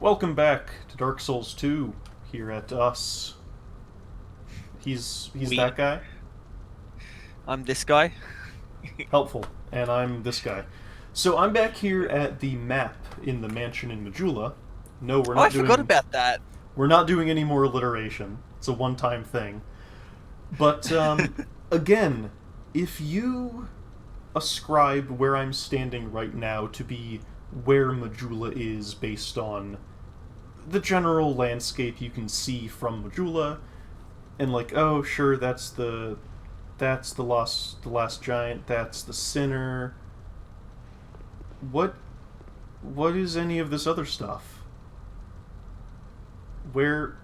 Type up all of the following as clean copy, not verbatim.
Welcome back to Dark Souls 2 here at us. He's We. that guy. I'm this guy. Helpful. And I'm this guy. So I'm back here at the map in the mansion in Majula. No, Oh, I forgot about that. we're not doing any more alliteration. It's a one-time thing. But again, if you ascribe where I'm standing right now to be where Majula is based on the general landscape you can see from Majula, and like, oh sure, that's the last giant, that's the sinner. What is any of this other stuff? Where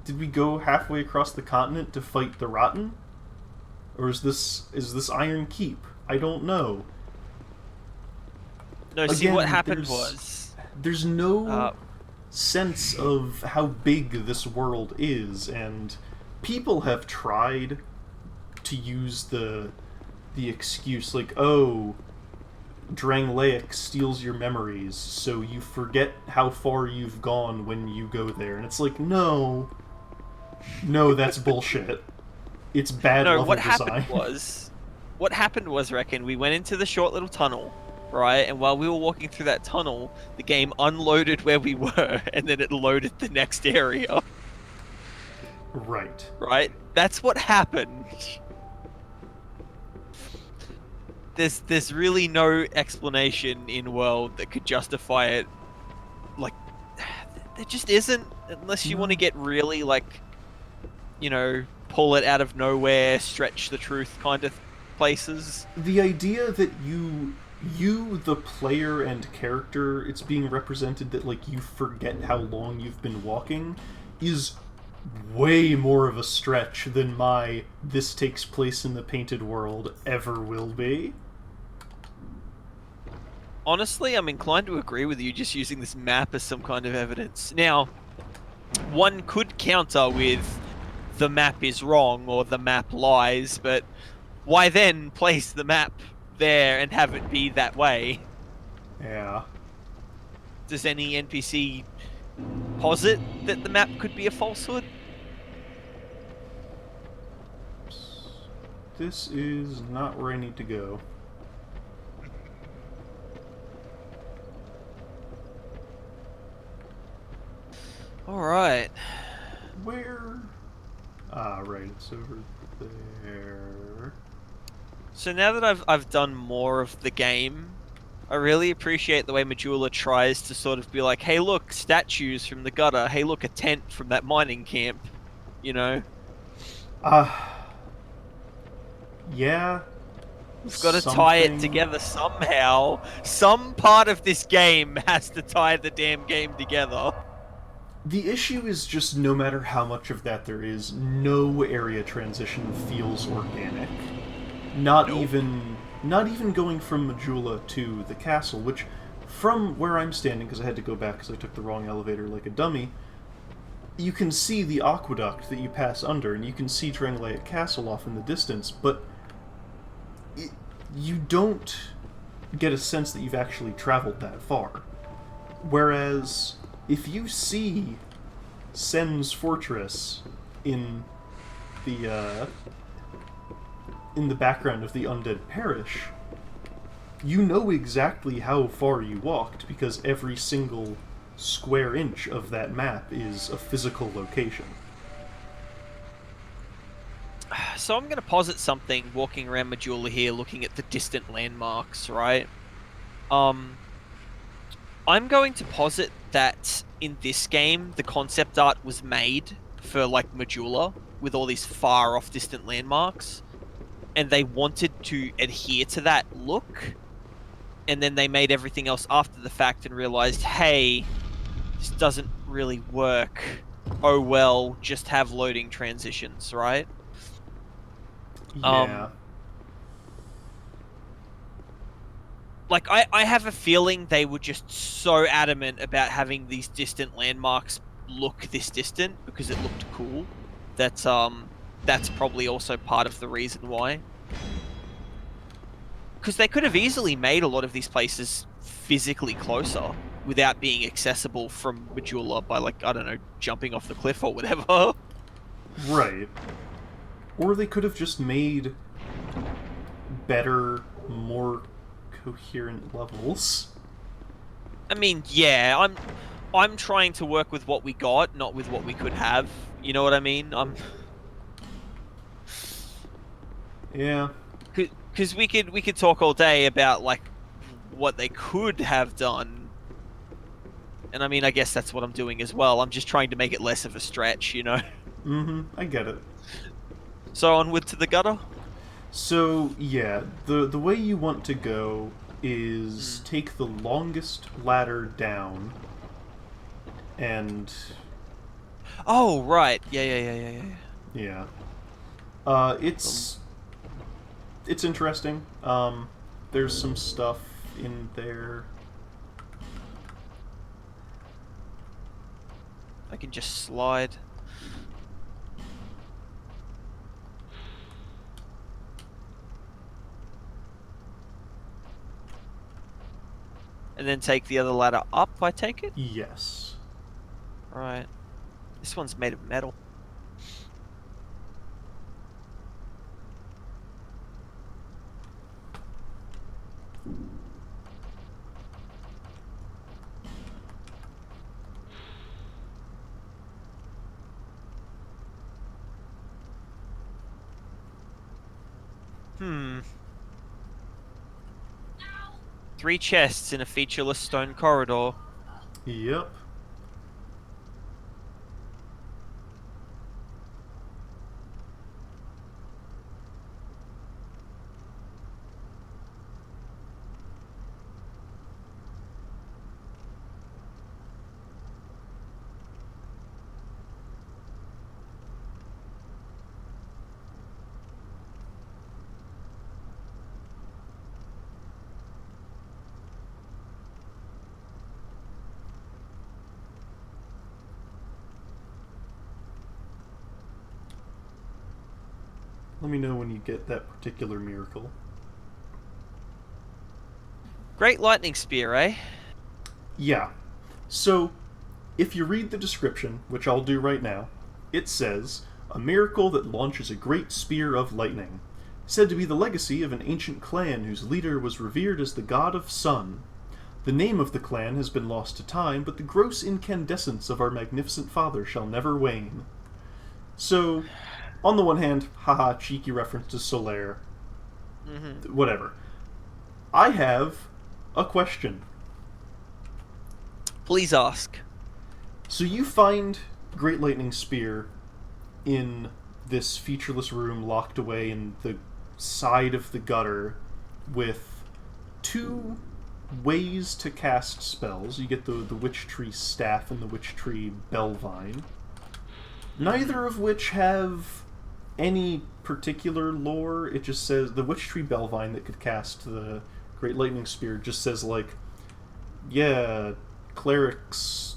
did we go halfway across the continent to fight the Rotten? Or is this Iron Keep? I don't know. No, see, Again, what happened there's was. there's no Uh, sense of how big this world is, and people have tried to use the excuse like, oh, Drangleic steals your memories, so you forget how far you've gone when you go there. And it's like, no, that's bullshit. It's bad no, level what design. happened was. What happened was, reckon, we went into the short little tunnel, right? And while we were walking through that tunnel, the game unloaded where we were, and then it loaded the next area, Right. right? That's what happened. There's really no explanation in world that could justify it. Like, there just isn't, unless you want to get really, like, pull it out of nowhere, stretch the truth kind of places. The idea that you the player and character, it's being represented that like you forget how long you've been walking is way more of a stretch than my this takes place in the painted world ever will be. Honestly, I'm inclined to agree with you just using this map as some kind of evidence. Now, one could counter with the map is wrong or the map lies, but why then place the map there and have it be that way? Yeah. Does any NPC posit that the map could be a falsehood? This is not where I need to go. Alright. Where? Ah, right, it's over there. So now that I've done more of the game, I really appreciate the way Majula tries to sort of be like, hey look, statues from the gutter, hey look, a tent from that mining camp, you know? Yeah. We've got to tie it Something. together somehow. Some part of this game has to tie the damn game together. The issue is just no matter how much of that there is, no area transition feels organic. Not Nope. even going from Majula to the castle, which from where I'm standing, because I had to go back because I took the wrong elevator like a dummy, you can see the aqueduct that you pass under, and you can see Drangleic Castle off in the distance, but you don't get a sense that you've actually traveled that far. Whereas, if you see Sen's fortress in the background of the undead parish, you know exactly how far you walked because every single square inch of that map is a physical location. So I'm going to posit something walking around Majula here looking at the distant landmarks, right? I'm going to posit that in this game, the concept art was made for, like, Majula, with all these far-off distant landmarks, and they wanted to adhere to that look, and then they made everything else after the fact and realized, hey, this doesn't really work. Oh well, just have loading transitions, right? Yeah. Like, I have a feeling they were just so adamant about having these distant landmarks look this distant because it looked cool. That's probably also part of the reason why. Because they could have easily made a lot of these places physically closer without being accessible from Majula by, like, I don't know, jumping off the cliff or whatever. Right. Or they could have just made better, more coherent levels. I mean, yeah, I'm trying to work with what we got, not with what we could have. You know what I mean? Yeah. Because we could talk all day about, like, what they could have done. And I mean, I guess that's what I'm doing as well. I'm just trying to make it less of a stretch, you know? Mm-hmm, I get it. So onward to the gutter? So, yeah, the way you want to go is take the longest ladder down and... Oh, right. Yeah. Yeah. It's interesting. There's some stuff in there. I can just slide. And then take the other ladder up, I take it? Yes. Right. This one's made of metal. Hmm. 3 chests in a featureless stone corridor. Yep. Let me know when you get that particular miracle. Great lightning spear, eh? Yeah. So, if you read the description, which I'll do right now, it says, a miracle that launches a great spear of lightning, said to be the legacy of an ancient clan whose leader was revered as the god of sun. The name of the clan has been lost to time, but the gross incandescence of our magnificent father shall never wane. So, on the one hand, haha, cheeky reference to Solaire. Whatever. I have a question. Please ask. So you find Great Lightning Spear in this featureless room locked away in the side of the gutter with 2 ways to cast spells. You get the Witch Tree Staff and the Witch Tree Bellvine. Neither of which have any particular lore. It just says the Witch Tree Bellvine that could cast the Great Lightning Spear just says, like, yeah, clerics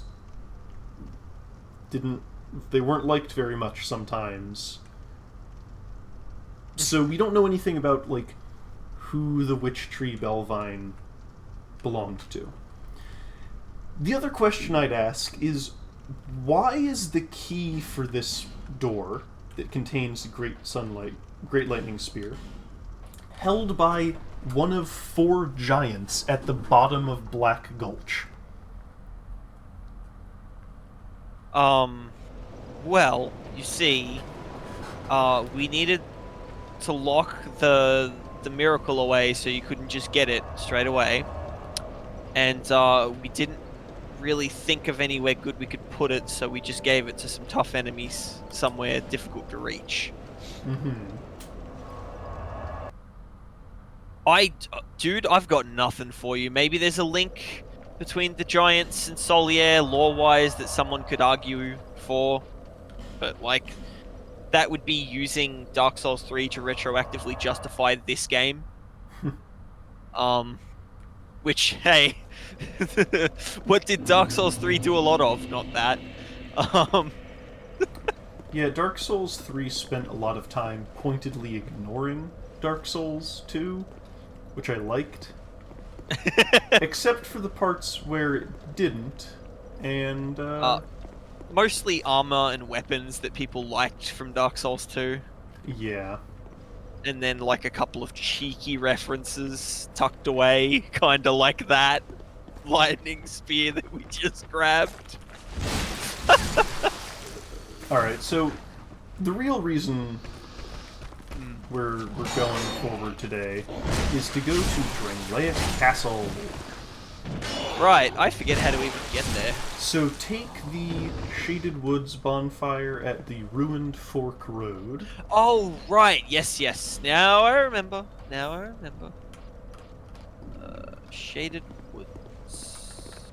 they weren't liked very much sometimes. So we don't know anything about, like, who the Witch Tree Bellvine belonged to. The other question I'd ask is, why is the key for this door that contains the Great Lightning Spear held by one of 4 giants at the bottom of Black Gulch? Well, you see, we needed to lock the miracle away so you couldn't just get it straight away. And, we didn't really think of anywhere good we could put it, so we just gave it to some tough enemies somewhere difficult to reach. Dude, I've got nothing for you. Maybe there's a link between the giants and Solier, lore-wise, that someone could argue for. But, like, that would be using Dark Souls 3 to retroactively justify this game. Which, hey, what did Dark Souls 3 do a lot of? Not that. Yeah, Dark Souls 3 spent a lot of time pointedly ignoring Dark Souls 2, which I liked. Except for the parts where it didn't, and, Mostly armor and weapons that people liked from Dark Souls 2. yeah. And then, like, a couple of cheeky references tucked away, kind of like that lightning spear that we just grabbed. Alright, so the real reason we're going forward today is to go to Drangleic Castle. Right, I forget how to even get there. So take the Shaded Woods bonfire at the ruined Fork Road. Oh, right, yes. Now I remember. Shaded Woods.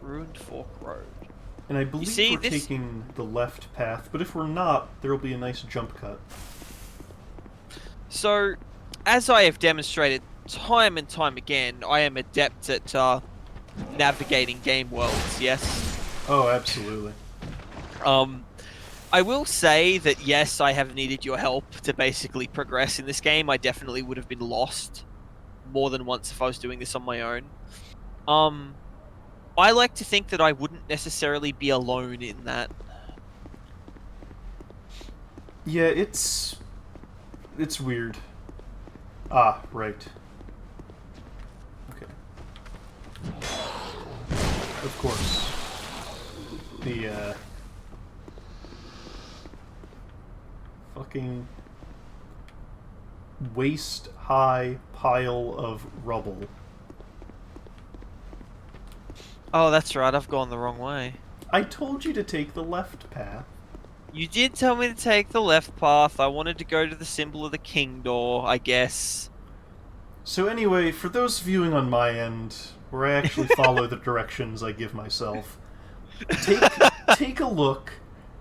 Ruined Fork Road. And I believe we're taking the left path, but if we're not, there'll be a nice jump cut. So, as I have demonstrated time and time again, I am adept at navigating game worlds, yes? Oh, absolutely. I will say that, yes, I have needed your help to basically progress in this game. I definitely would have been lost more than once if I was doing this on my own. I like to think that I wouldn't necessarily be alone in that. Yeah, it's weird. Ah, right. Okay. Of course. The, fucking waist-high pile of rubble. Oh, that's right, I've gone the wrong way. I told you to take the left path. You did tell me to take the left path. I wanted to go to the symbol of the king door, I guess. So anyway, for those viewing on my end, where I actually follow the directions I give myself, take a look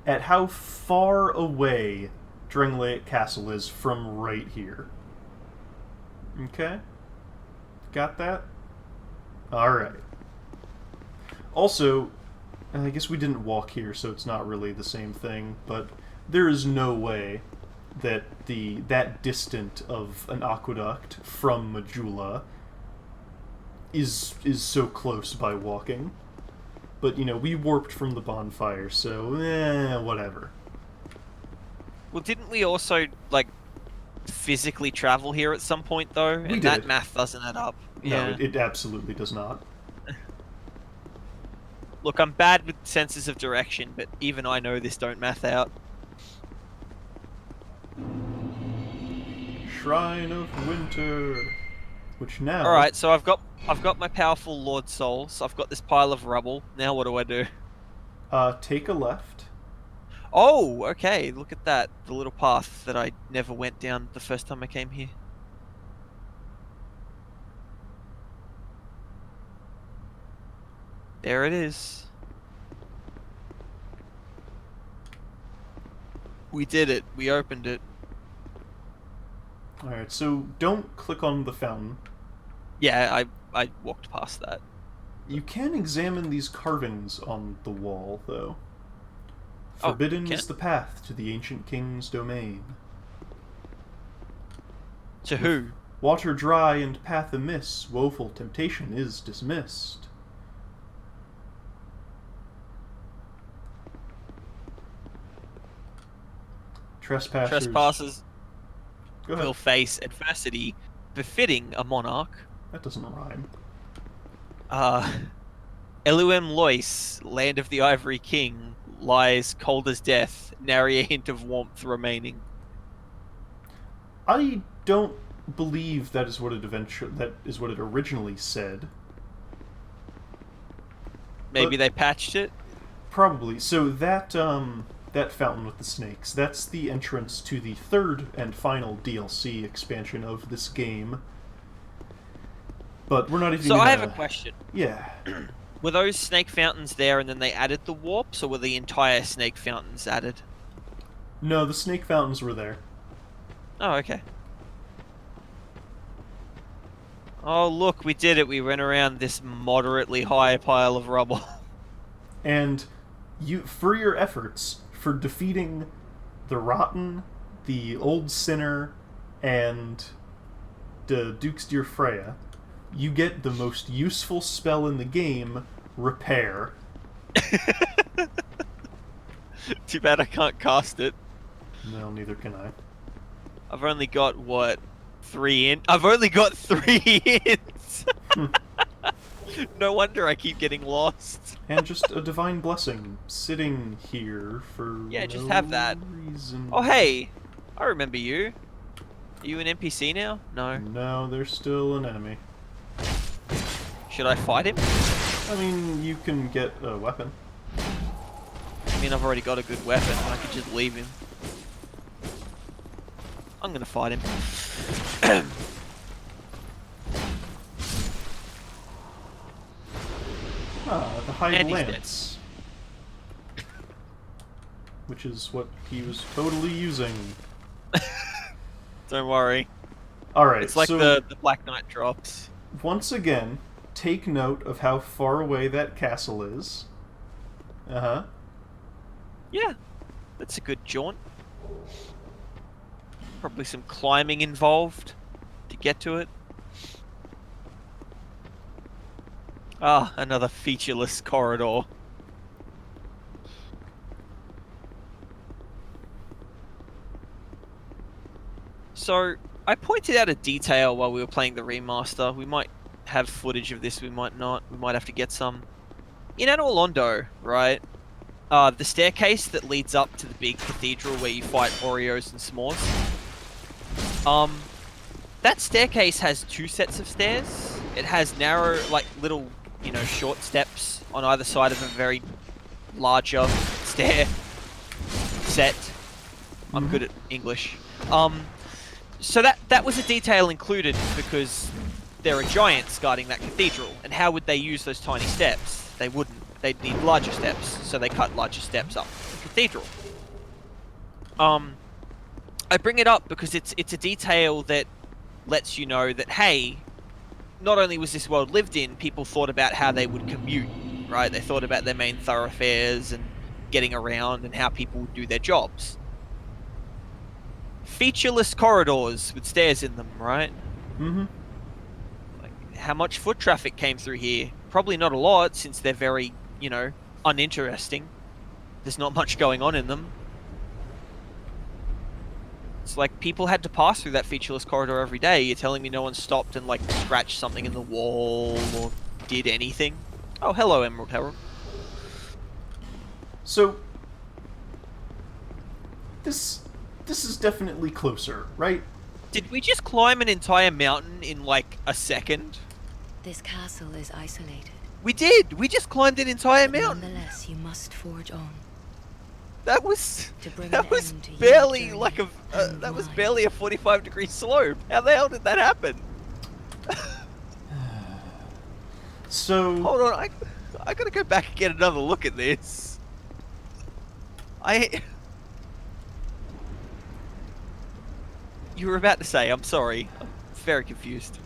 at how far away Drangleic Castle is from right here. Okay? Got that? Alright. Also, I guess we didn't walk here, so it's not really the same thing, but there is no way that that distant of an aqueduct from Majula is so close by walking. But, you know, we warped from the bonfire, so, whatever. Well, didn't we also, like, physically travel here at some point, though? We did. That math doesn't add up. No, Yeah. it absolutely does not. Look, I'm bad with senses of direction, but even I know this don't math out. Shrine of Winter, which now... Alright, so I've got my powerful Lord Souls. I've got this pile of rubble. Now what do I do? Take a left. Oh, okay, look at that. The little path that I never went down the first time I came here. There it is. We did it. We opened it. Alright, so don't click on the fountain. Yeah, I walked past that. You can examine these carvings on the wall, though. Forbidden is the path to the ancient king's domain. To who? Water dry and path amiss, woeful temptation is dismissed. Trespassers Go ahead. will face adversity befitting a monarch. That doesn't rhyme. Eluem Lois, land of the Ivory King, lies cold as death, nary a hint of warmth remaining. I don't believe that is what it originally said. Maybe But they patched it? probably. So that fountain with the snakes, that's the entrance to the third and final DLC expansion of this game. But we're not even So gonna... I have a question. Yeah. Were those snake fountains there and then they added the warps, or were the entire snake fountains added? No, the snake fountains were there. Oh, okay. Oh, look, we did it. We went around this moderately high pile of rubble. And for your efforts, for defeating the Rotten, the Old Sinner, and the Duke's Dear Freya, you get the most useful spell in the game, Repair. Too bad I can't cast it. No, neither can I. I've only got, what, 3 in? I've only got 3 hits! No wonder I keep getting lost. And just a Divine Blessing sitting here for Yeah, just no have that. reason. Oh, hey! I remember you. Are you an NPC now? No. No, they're still an enemy. Should I fight him? I mean, you can get a weapon. I mean, I've already got a good weapon. I could just leave him. I'm gonna fight him. The Hide And he's Lance. Which is what he was totally using. Don't worry. Alright, It's like so the Black Knight drops. once again, take note of how far away that castle is. Uh-huh. Yeah, that's a good jaunt. Probably some climbing involved to get to it. Ah, another featureless corridor. So, I pointed out a detail while we were playing the remaster. We might have footage of this, we might not. We might have to get some. In Anor Londo, right? The staircase that leads up to the big cathedral where you fight Oreos and S'mores. That staircase has 2 sets of stairs. It has narrow, like, little, you know, short steps on either side of a very larger stair set. I'm good at English. So that was a detail included because there are giants guarding that cathedral, and how would they use those tiny steps? They wouldn't. They'd need larger steps, so they cut larger steps up the cathedral. I bring it up because it's a detail that lets you know that, hey, not only was this world lived in, people thought about how they would commute, right? They thought about their main thoroughfares and getting around and how people would do their jobs. Featureless corridors with stairs in them, right? Mm-hmm. Like, how much foot traffic came through here? Probably not a lot, since they're very, you know, uninteresting. There's not much going on in them. It's like people had to pass through that featureless corridor every day. You're telling me no one stopped and, like, scratched something in the wall or did anything? Oh, hello, Emerald Herald. So, this is definitely closer, right? Did we just climb an entire mountain in, like, a second? This castle is isolated. We did! We just climbed an entire But mountain! nonetheless, you must forge on. That was... To bring That an was end to your barely journey like a... and that was mine. barely a 45-degree slope. How the hell did that happen? So... Hold on, I gotta go back and get another look at this. You were about to say, I'm sorry. I'm very confused.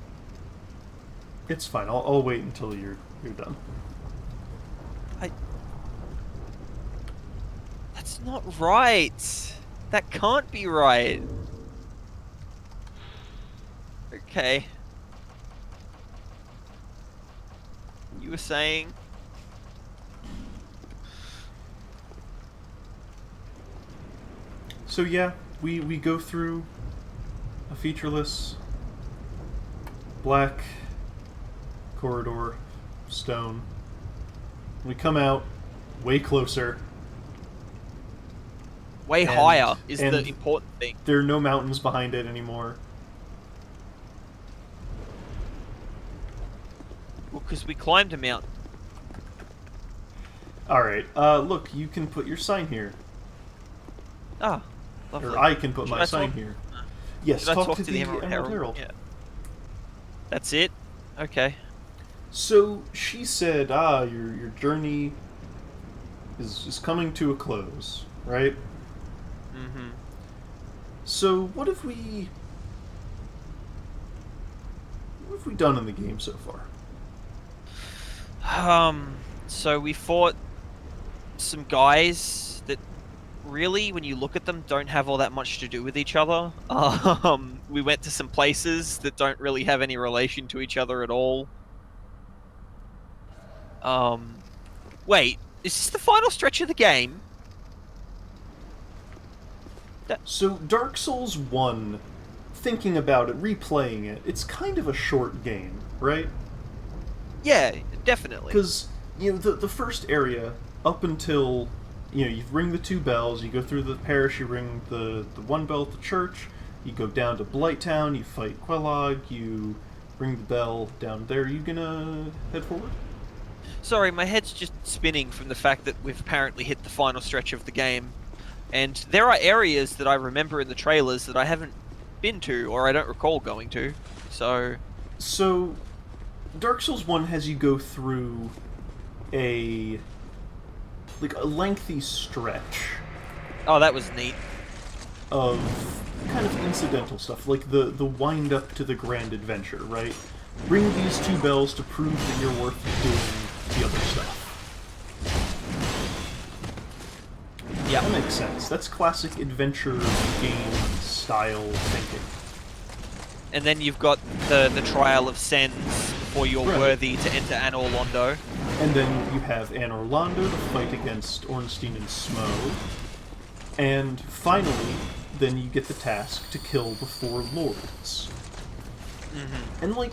It's fine. I'll wait until you're done. That's not right. That can't be right. Okay. You were saying... So yeah, we go through a featureless black corridor, stone. We come out way closer. Way And- higher is and- the important thing. There are no mountains behind it anymore. Well, because we climbed a mountain. Alright, look, you can put your sign here. Ah, lovely. Or I can put Should my I sign talk- here. Yes, Should I talk talk to the Emerald Herald. Yeah. That's it? Okay. So, she said, your journey is coming to a close, right? Mm-hmm. So, what have we done in the game so far? So we fought some guys that really, when you look at them, don't have all that much to do with each other. We went to some places that don't really have any relation to each other at all. Wait, is this the final stretch of the game? So Dark Souls 1, thinking about it, replaying it, it's kind of a short game, right? Yeah, definitely. Because, the first area, up until, you ring the 2 bells, you go through the parish, you ring the 1 bell at the church, you go down to Blighttown, you fight Quelog, you ring the bell down there. Are you gonna head forward? Sorry, my head's just spinning from the fact that we've apparently hit the final stretch of the game. And there are areas that I remember in the trailers that I haven't been to, or I don't recall going to. So, Dark Souls 1 has you go through a lengthy stretch. Oh, that was neat. Of kind of incidental stuff, like the wind up to the grand adventure, right? Ring these 2 bells to prove that you're worth doing the other stuff. Yeah. That makes sense. That's classic adventure game style thinking. And then you've got the Trial of Sens before you're worthy to enter Anor Londo. And then you have Anor Londo to fight against Ornstein and Smough. And finally, then you get the task to kill the 4 lords. Mm-hmm. And,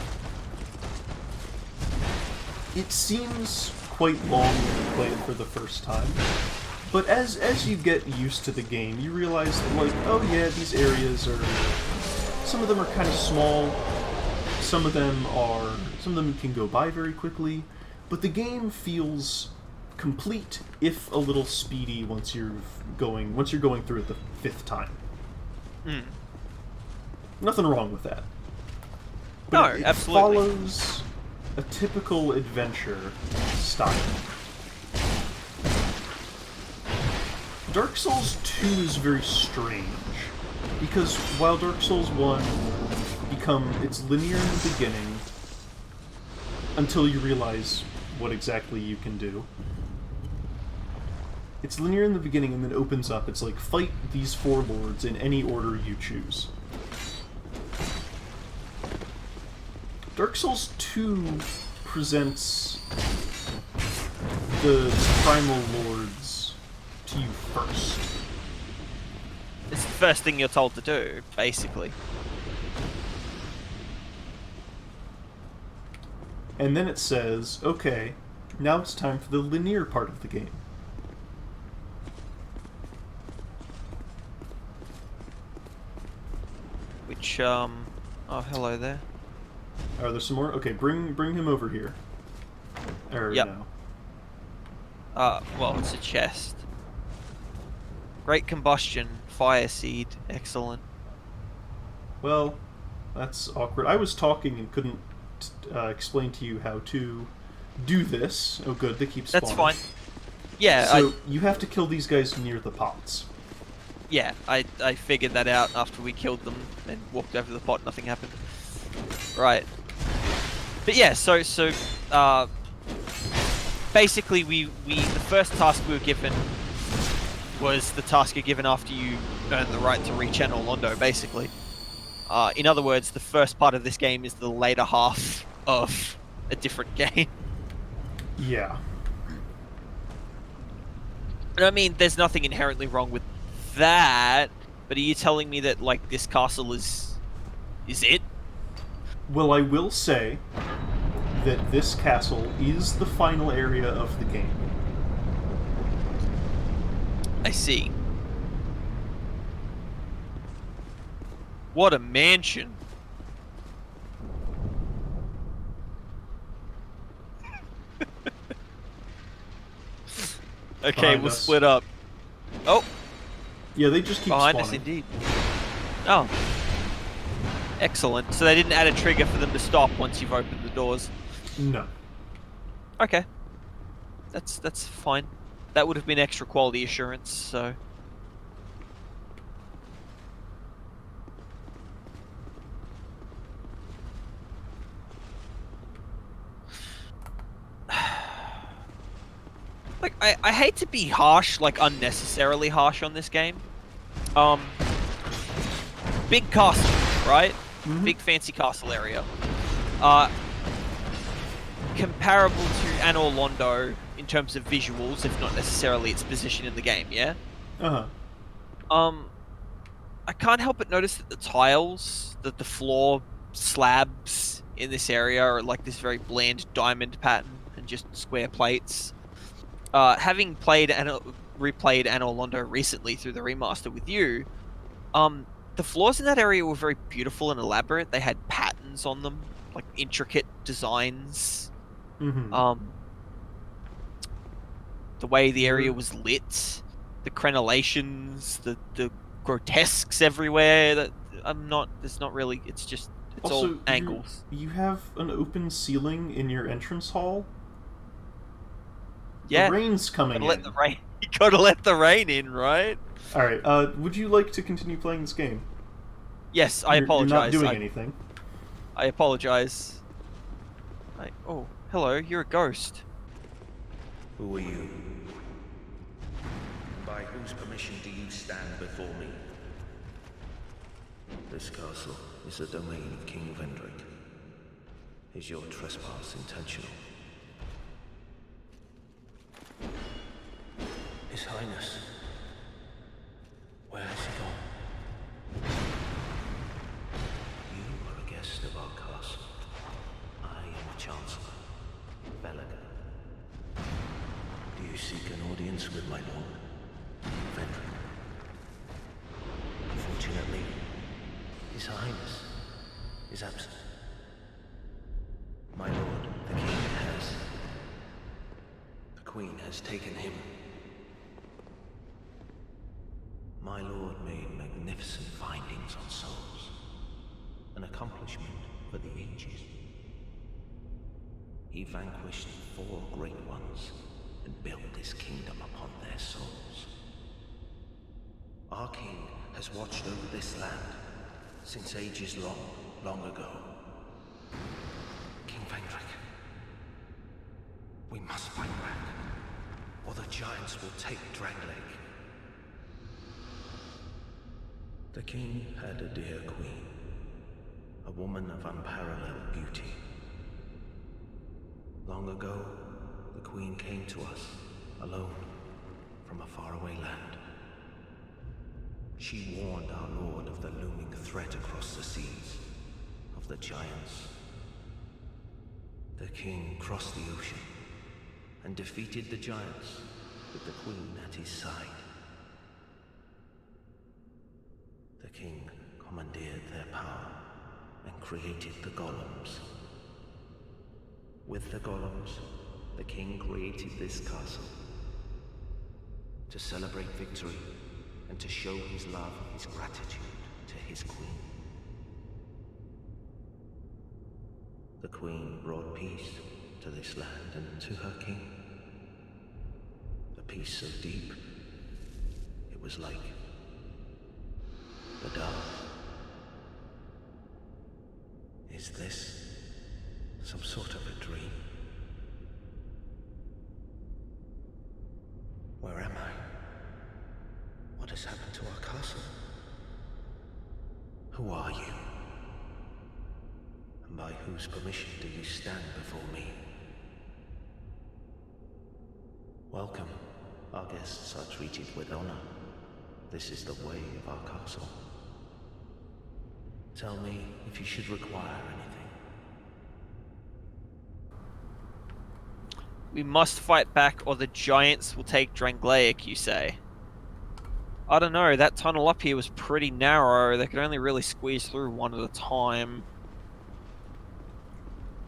it seems quite long when you play it for the first time. But as you get used to the game, you realize that, oh yeah, these areas are... Some of them are kind of small, some of them can go by very quickly, but the game feels complete, if a little speedy, once you're going through it the 5th time. Nothing wrong with that. But it absolutely follows a typical adventure style. Dark Souls 2 is very strange, because while Dark Souls 1 it's linear in the beginning, until you realize what exactly you can do. It's linear in the beginning and then opens up. It's like, fight these 4 lords in any order you choose. Dark Souls 2 presents the primal lords to you first. it's the first thing you're told to do, basically. And then it says, okay, now it's time for the linear part of the game. Which, oh, hello there. Are there some more? Okay, bring him over here. Yep. No. Well, it's a chest. Great combustion, fire seed, excellent. Well, that's awkward. I was talking and couldn't explain to you how to do this. Oh good, they keep spawning. That's fine. Yeah, So you have to kill these guys near the pots. Yeah, I figured that out after we killed them and walked over the pot, nothing happened. Right. But yeah, so basically the first task we were given was the task you're given after you earn the right to reach Anor Londo, basically. In other words, the first part of this game is the later half of a different game. Yeah. And I mean, there's nothing inherently wrong with that, but are you telling me that, like, this castle is it? Well, I will say that this castle is the final area of the game. I see. What a mansion. Okay, Behind we'll us. split up. Oh, Yeah, they just keep behind spawning. us indeed. Oh. Excellent. So they didn't add a trigger for them to stop once you've opened the doors. No. Okay. That's fine. That would have been extra quality assurance, so... Like, I hate to be harsh, like unnecessarily harsh on this game. Big castle, right? Mhm. Big fancy castle area. Uh, comparable to Anor Londo in terms of visuals, if not necessarily its position in the game, yeah? Uh-huh. I can't help but notice that the tiles, that the floor slabs in this area are like this very bland diamond pattern and just square plates. Having played and replayed Anor Londo recently through the remaster with you, the floors in that area were very beautiful and elaborate. They had patterns on them, like intricate designs. Mm-hmm. The way the area was lit, the crenellations, the grotesques everywhere. That There's not really. It's just. It's Also, all angles. you have an open ceiling in your entrance hall. Yeah. The rain's coming Gotta let in. the rain. You gotta let the rain in, right? All right. Would you like to continue playing this game? Yes, I You're apologize. not doing anything. I apologize. Oh, hello. You're a ghost. Who are you? By whose permission do you stand before me? This castle is the domain of King Vendrick. Is your trespass intentional? His Highness. Where has he gone? You are a guest of our castle. I am the Chancellor, Velaga. Do you seek an audience with my lord, Vendrick? Unfortunately, His Highness is absent. My lord, the King has... The Queen has taken him. My lord made magnificent findings on souls. An accomplishment for the ages. He vanquished 4 great ones and built his kingdom upon their souls. Our king has watched over this land since ages long ago. King Vendrick, we must fight back, or the giants will take Drangleic. The king had a dear queen, a woman of unparalleled beauty. Long ago, the queen came to us, alone, from a faraway land. She warned our lord of the looming threat across the seas, of the giants. The king crossed the ocean and defeated the giants with the queen at his side. The king commandeered their power and created the golems. With the golems, the king created this castle to celebrate victory and to show his love and his gratitude to his queen. The queen brought peace to this land and to her king. A peace so deep, it was like the dark. Is this some sort of a dream? Where am I? What has happened to our castle? Who are you? And by whose permission do you stand before me? Welcome. Our guests are treated with honor. This is the way of our castle. Tell me if you should require anything. We must fight back or the giants will take Drangleic, you say? I don't know, that tunnel up here was pretty narrow. They could only really squeeze through one at a time.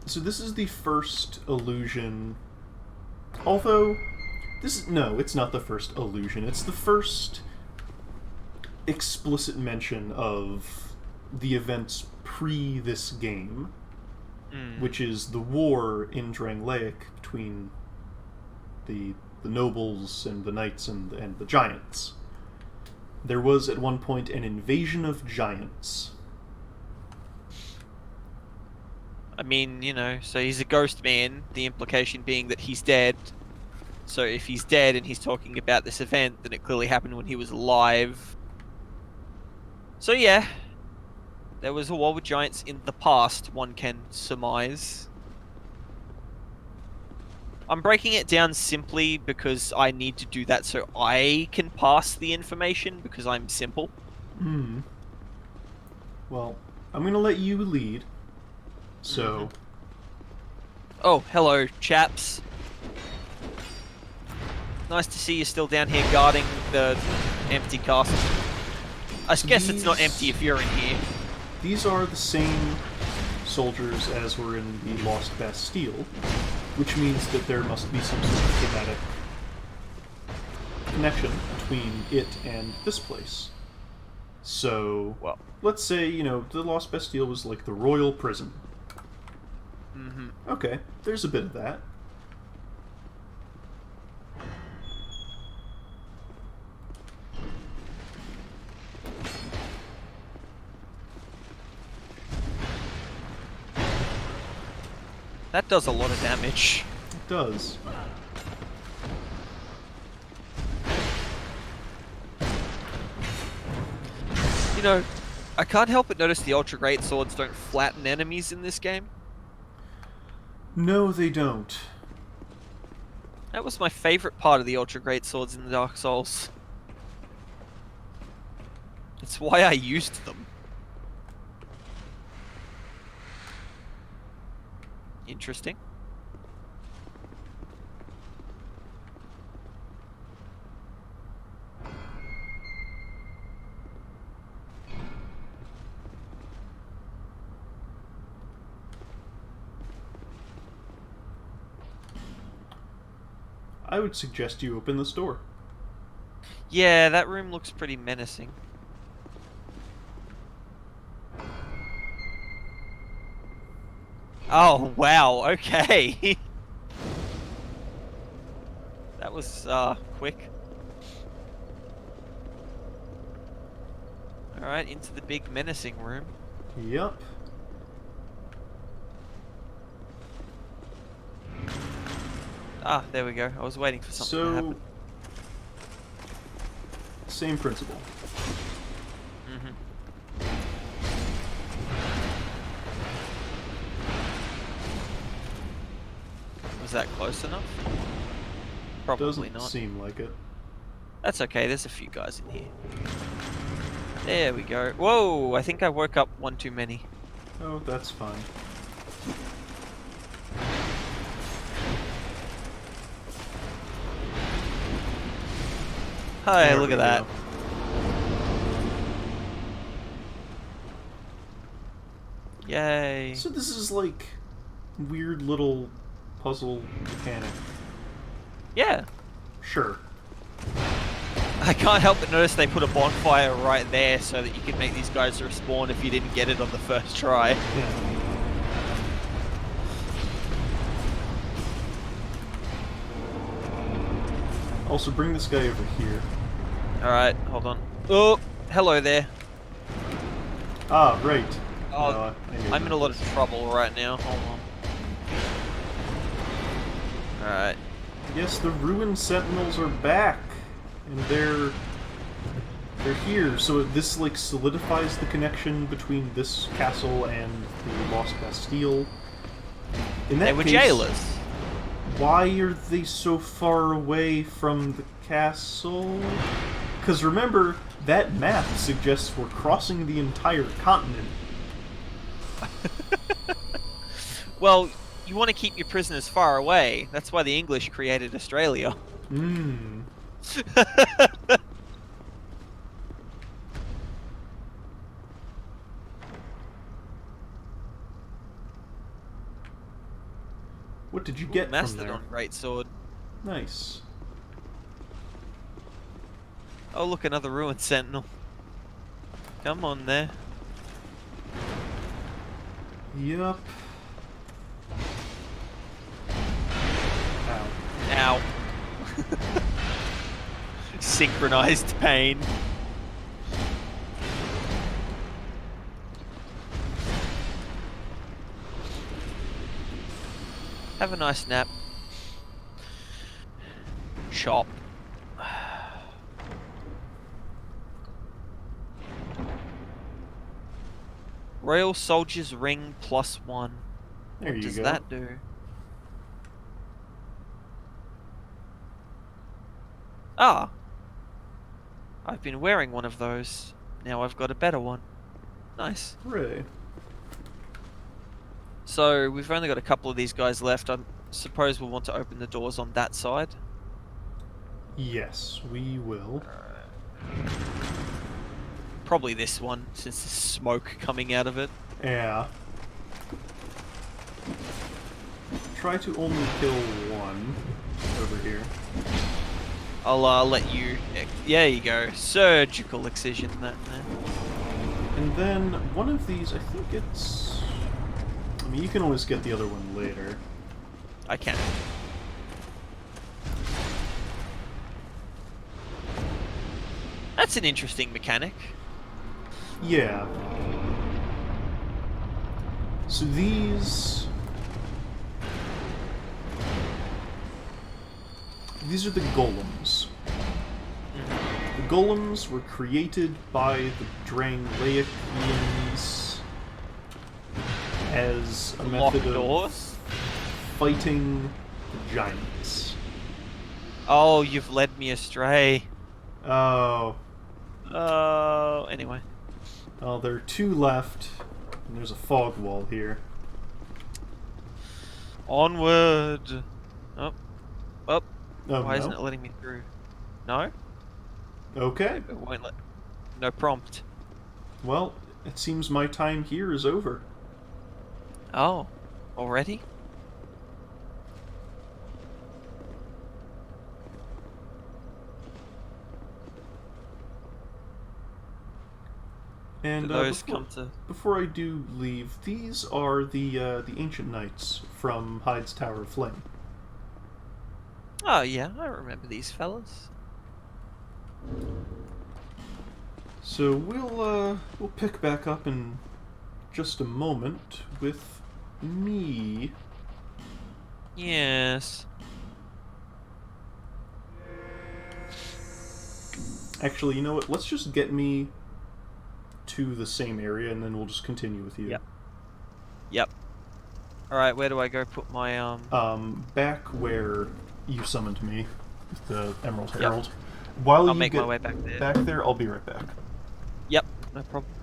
So this is the first illusion. Although, no, it's not the first illusion. It's the first explicit mention of the events pre this game, which is the war in Drangleic between the nobles and the knights and the giants. There was at one point an invasion of giants. I mean, you know, so he's a ghost man, the implication being that he's dead. So if he's dead and he's talking about this event, then it clearly happened when he was alive. So yeah, there was a war with giants in the past, one can surmise. I'm breaking it down simply because I need to do that so I can pass the information, because I'm simple. Hmm. Well, I'm gonna let you lead. So... Oh, hello, chaps. Nice to see you still down here guarding the empty castle. I guess it's not empty if you're in here. These are the same soldiers as were in the Lost Bastille, which means that there must be some sort of thematic connection between it and this place. So, Well, let's say, you know, the Lost Bastille was like the royal prison. Okay, there's a bit of that. that does a lot of damage. It does. You know, I can't help but notice the Ultra Great Swords don't flatten enemies in this game. No, they don't. That was my favorite part of the Ultra Great Swords in the Dark Souls. It's why I used them. Interesting. I would suggest you open this door. Yeah, that room looks pretty menacing. Oh, wow, okay. That was, quick. Alright, into the big menacing room. Yup. Ah, there we go. I was waiting for something to happen. Same principle. Was that close enough? Probably Doesn't not. seem like it. That's okay, there's a few guys in here. There we go. Whoa, I think I woke up one too many. Oh, that's fine. Hi, There look we at that. go. Yay. So this is like weird little puzzle mechanic. Yeah. Sure. I can't help but notice they put a bonfire right there so that you can make these guys respawn if you didn't get it on the first try. Yeah. Also, bring this guy over here. Alright, hold on. Oh, hello there. Ah, right. Oh, No, I knew I'm in that. a lot of trouble right now. Hold on. Alright. Yes, the ruined sentinels are back, and they're here. So this like solidifies the connection between this castle and the Lost Bastille. In that They were case, jailers. why are they so far away from the castle? Because remember, that map suggests we're crossing the entire continent. Well, you want to keep your prisoners far away. That's why the English created Australia. Hmm. What did you get from there? Mastodon greatsword. Nice. Oh, look, another ruined sentinel. Come on there. Yup. Ow. Ow. Synchronized pain. Have a nice nap. shop. Royal Soldier's Ring +1. There What you does go. that do? Ah. I've been wearing one of those. Now I've got a better one. Nice. Hooray. So we've only got a couple of these guys left. I suppose we'll want to open the doors on that side. Yes, we will. Probably this one, since there's smoke coming out of it. Yeah. Try to only kill one over here. I'll let you... There you go. Surgical excision, that man. And then one of these, I think it's... I mean, you can always get the other one later. I can. That's an interesting mechanic. Yeah. So these are the golems. The golems were created by the Drangleians as a Lock method doors? of fighting the giants. Oh, you've led me astray. Oh. Anyway. Well, there are two left, and there's a fog wall here. Onward. Oh. Oh. Oh, Why no? isn't it letting me through? No? Okay. It won't let... No prompt. Well, it seems my time here is over. Oh. Already? And Do those before, come to... before I do leave, these are the ancient knights from Hyde's Tower of Flame. Oh, yeah. I remember these fellas. So we'll pick back up in just a moment with me. Yes. Actually, you know what? Let's just get me to the same area, and then we'll just continue with you. Yep. Yep. Alright, where do I go put my, Back where you summoned me with the Emerald Yep. Herald. While I'll you make get my way back there. back there, I'll be right back. Yep, no problem.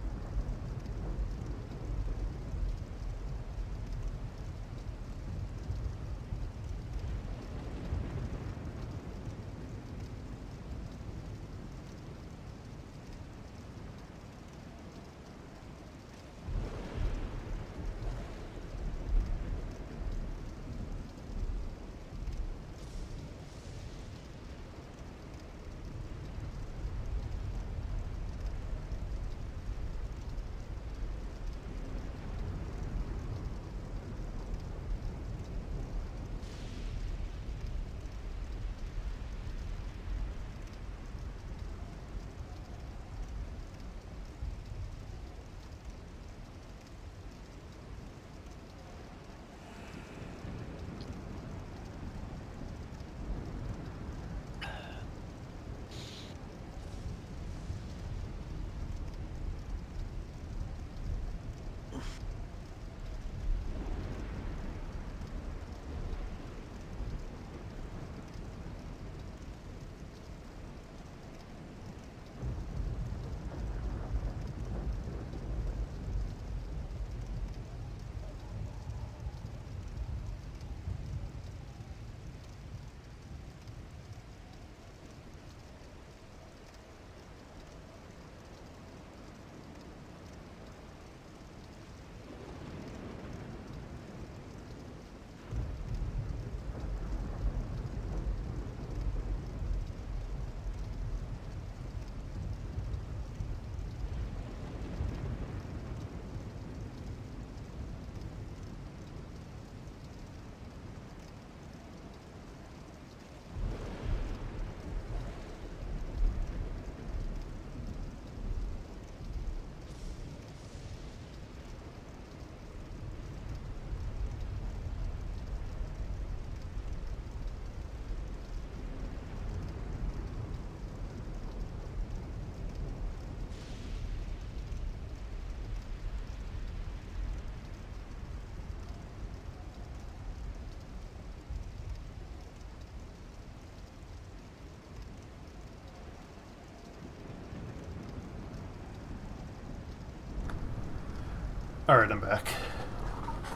Alright, I'm back.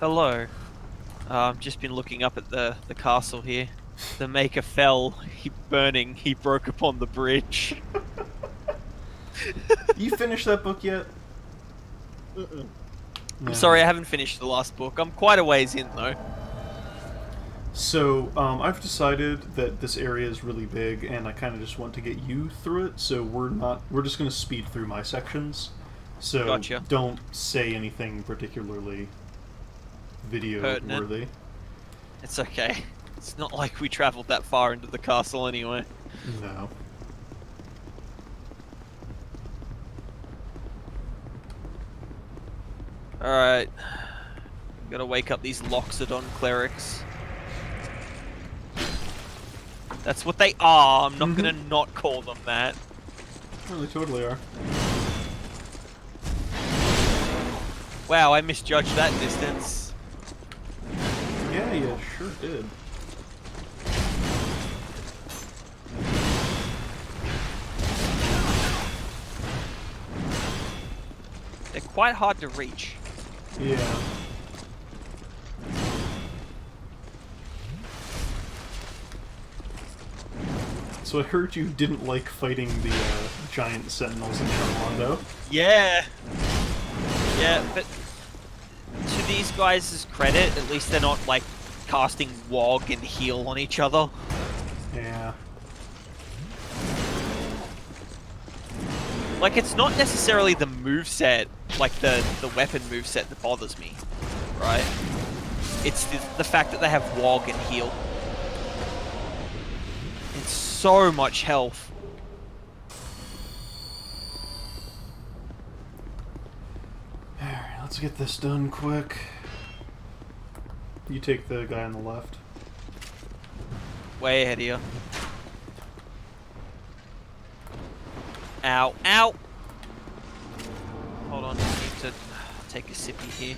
Hello. I've just been looking up at the castle here. The maker fell, he burning, he broke upon the bridge. You finished that book yet? I'm sorry, I haven't finished the last book. I'm quite a ways in, though. So, I've decided that this area is really big, and I kind of just want to get you through it, so we're just going to speed through my sections. So, Gotcha. Don't say anything particularly video-worthy. It's okay. It's not like we traveled that far into the castle anyway. No. Alright. Gotta wake up these Loxodon clerics. That's what they are. I'm not gonna not call them that. Well, they totally are. Wow, I misjudged that distance. Yeah, you sure did. They're quite hard to reach. Yeah. So I heard you didn't like fighting the giant sentinels in Charlondo. Yeah. Yeah, but to these guys' credit, at least they're not like casting Wog and heal on each other. Yeah. Like, it's not necessarily the moveset, like the weapon moveset that bothers me, right? It's the fact that they have Wog and heal. It's so much health. Alright, let's get this done quick. You take the guy on the left. Way ahead of you. Ow. Ow! Hold on, I need to take a sippy here.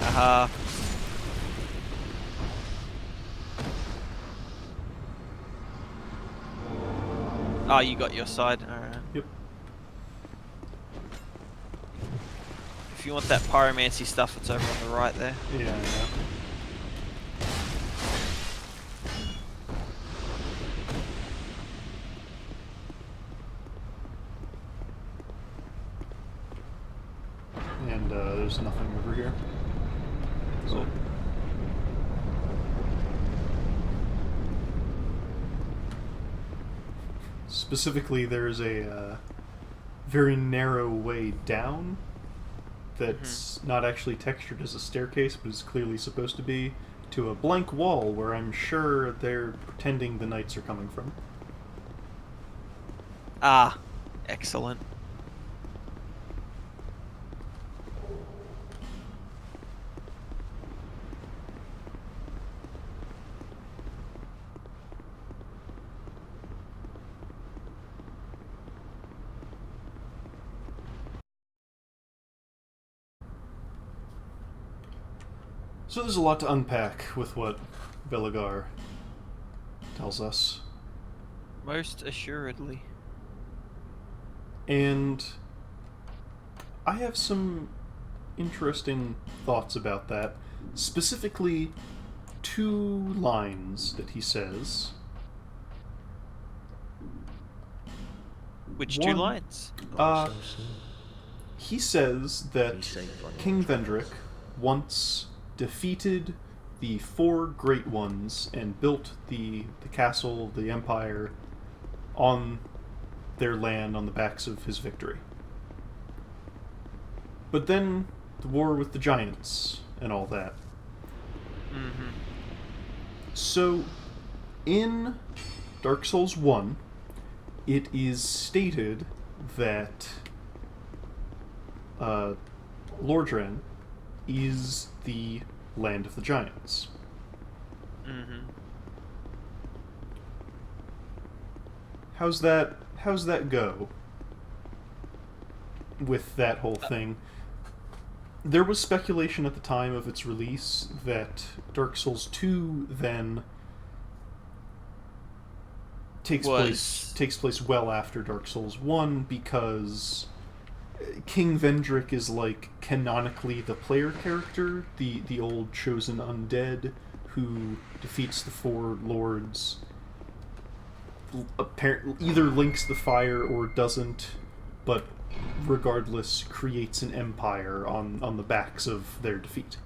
Haha. Oh, you got your side. Alright. Yep. If you want that pyromancy stuff, it's over on the right there. Yeah, yeah. And there's nothing over here. So. Specifically, there's a very narrow way down that's not actually textured as a staircase, but is clearly supposed to be, to a blank wall where I'm sure they're pretending the knights are coming from. Ah, excellent. So there's a lot to unpack with what Belagar tells us. Most assuredly. And I have some interesting thoughts about that. Specifically, 2 lines that he says. Which One- 2 lines? He says that King Vendrick once defeated the 4 Great Ones and built the castle, the empire, on their land on the backs of his victory. But then the war with the giants and all that. Mm-hmm. So, in Dark Souls 1, it is stated that Lordran is the land of the giants. Mm-hmm. How's that go with that whole thing? There was speculation at the time of its release that Dark Souls 2 then takes place well after Dark Souls 1 because King Vendrick is like canonically the player character, the old chosen undead who defeats the four lords. Apparently, either links the fire or doesn't, but regardless, creates an empire on the backs of their defeat.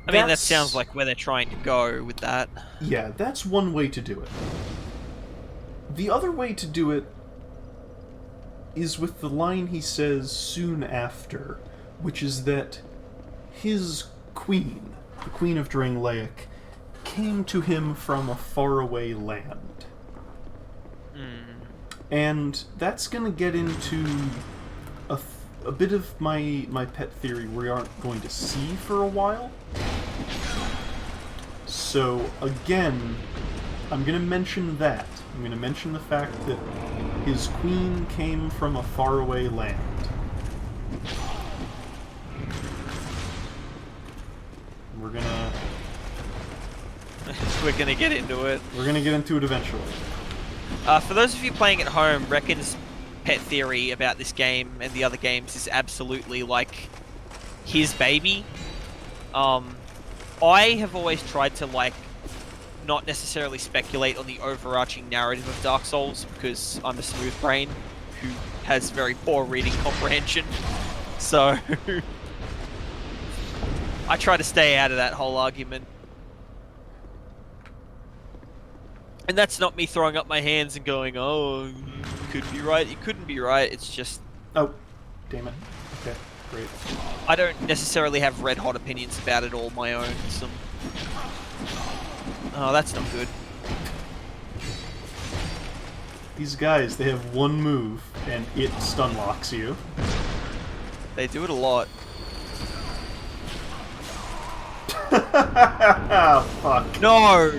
I mean, that sounds like where they're trying to go with that. Yeah, that's one way to do it. The other way to do it is with the line he says soon after, which is that his queen, the Queen of Drangleic, came to him from a faraway land. And that's going to get into a bit of my pet theory we aren't going to see for a while. So, again, I'm going to mention that. I'm going to mention the fact that his queen came from a faraway land. We're gonna get into it. We're gonna get into it eventually. For those of you playing at home, Reckon's pet theory about this game and the other games is absolutely like his baby. I have always tried to like not necessarily speculate on the overarching narrative of Dark Souls because I'm a smooth brain who has very poor reading comprehension. So I try to stay out of that whole argument. And that's not me throwing up my hands and going, oh, you could be right, you couldn't be right. It's just... Oh, damn it. Okay, great. I don't necessarily have red-hot opinions about it all my own. Oh, that's not good. These guys, they have one move, and it stun locks you. They do it a lot. Fuck. No!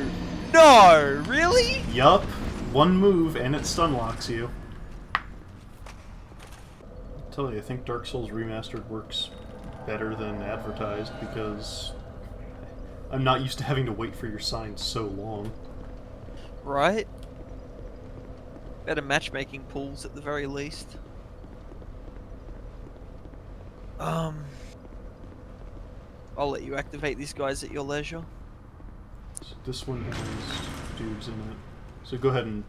No! Really? Yup. One move, and it stun locks you. I'll tell you, I think Dark Souls Remastered works better than advertised, because I'm not used to having to wait for your signs so long. Right? Better matchmaking pools at the very least. I'll let you activate these guys at your leisure. So this one has dudes in it. So go ahead and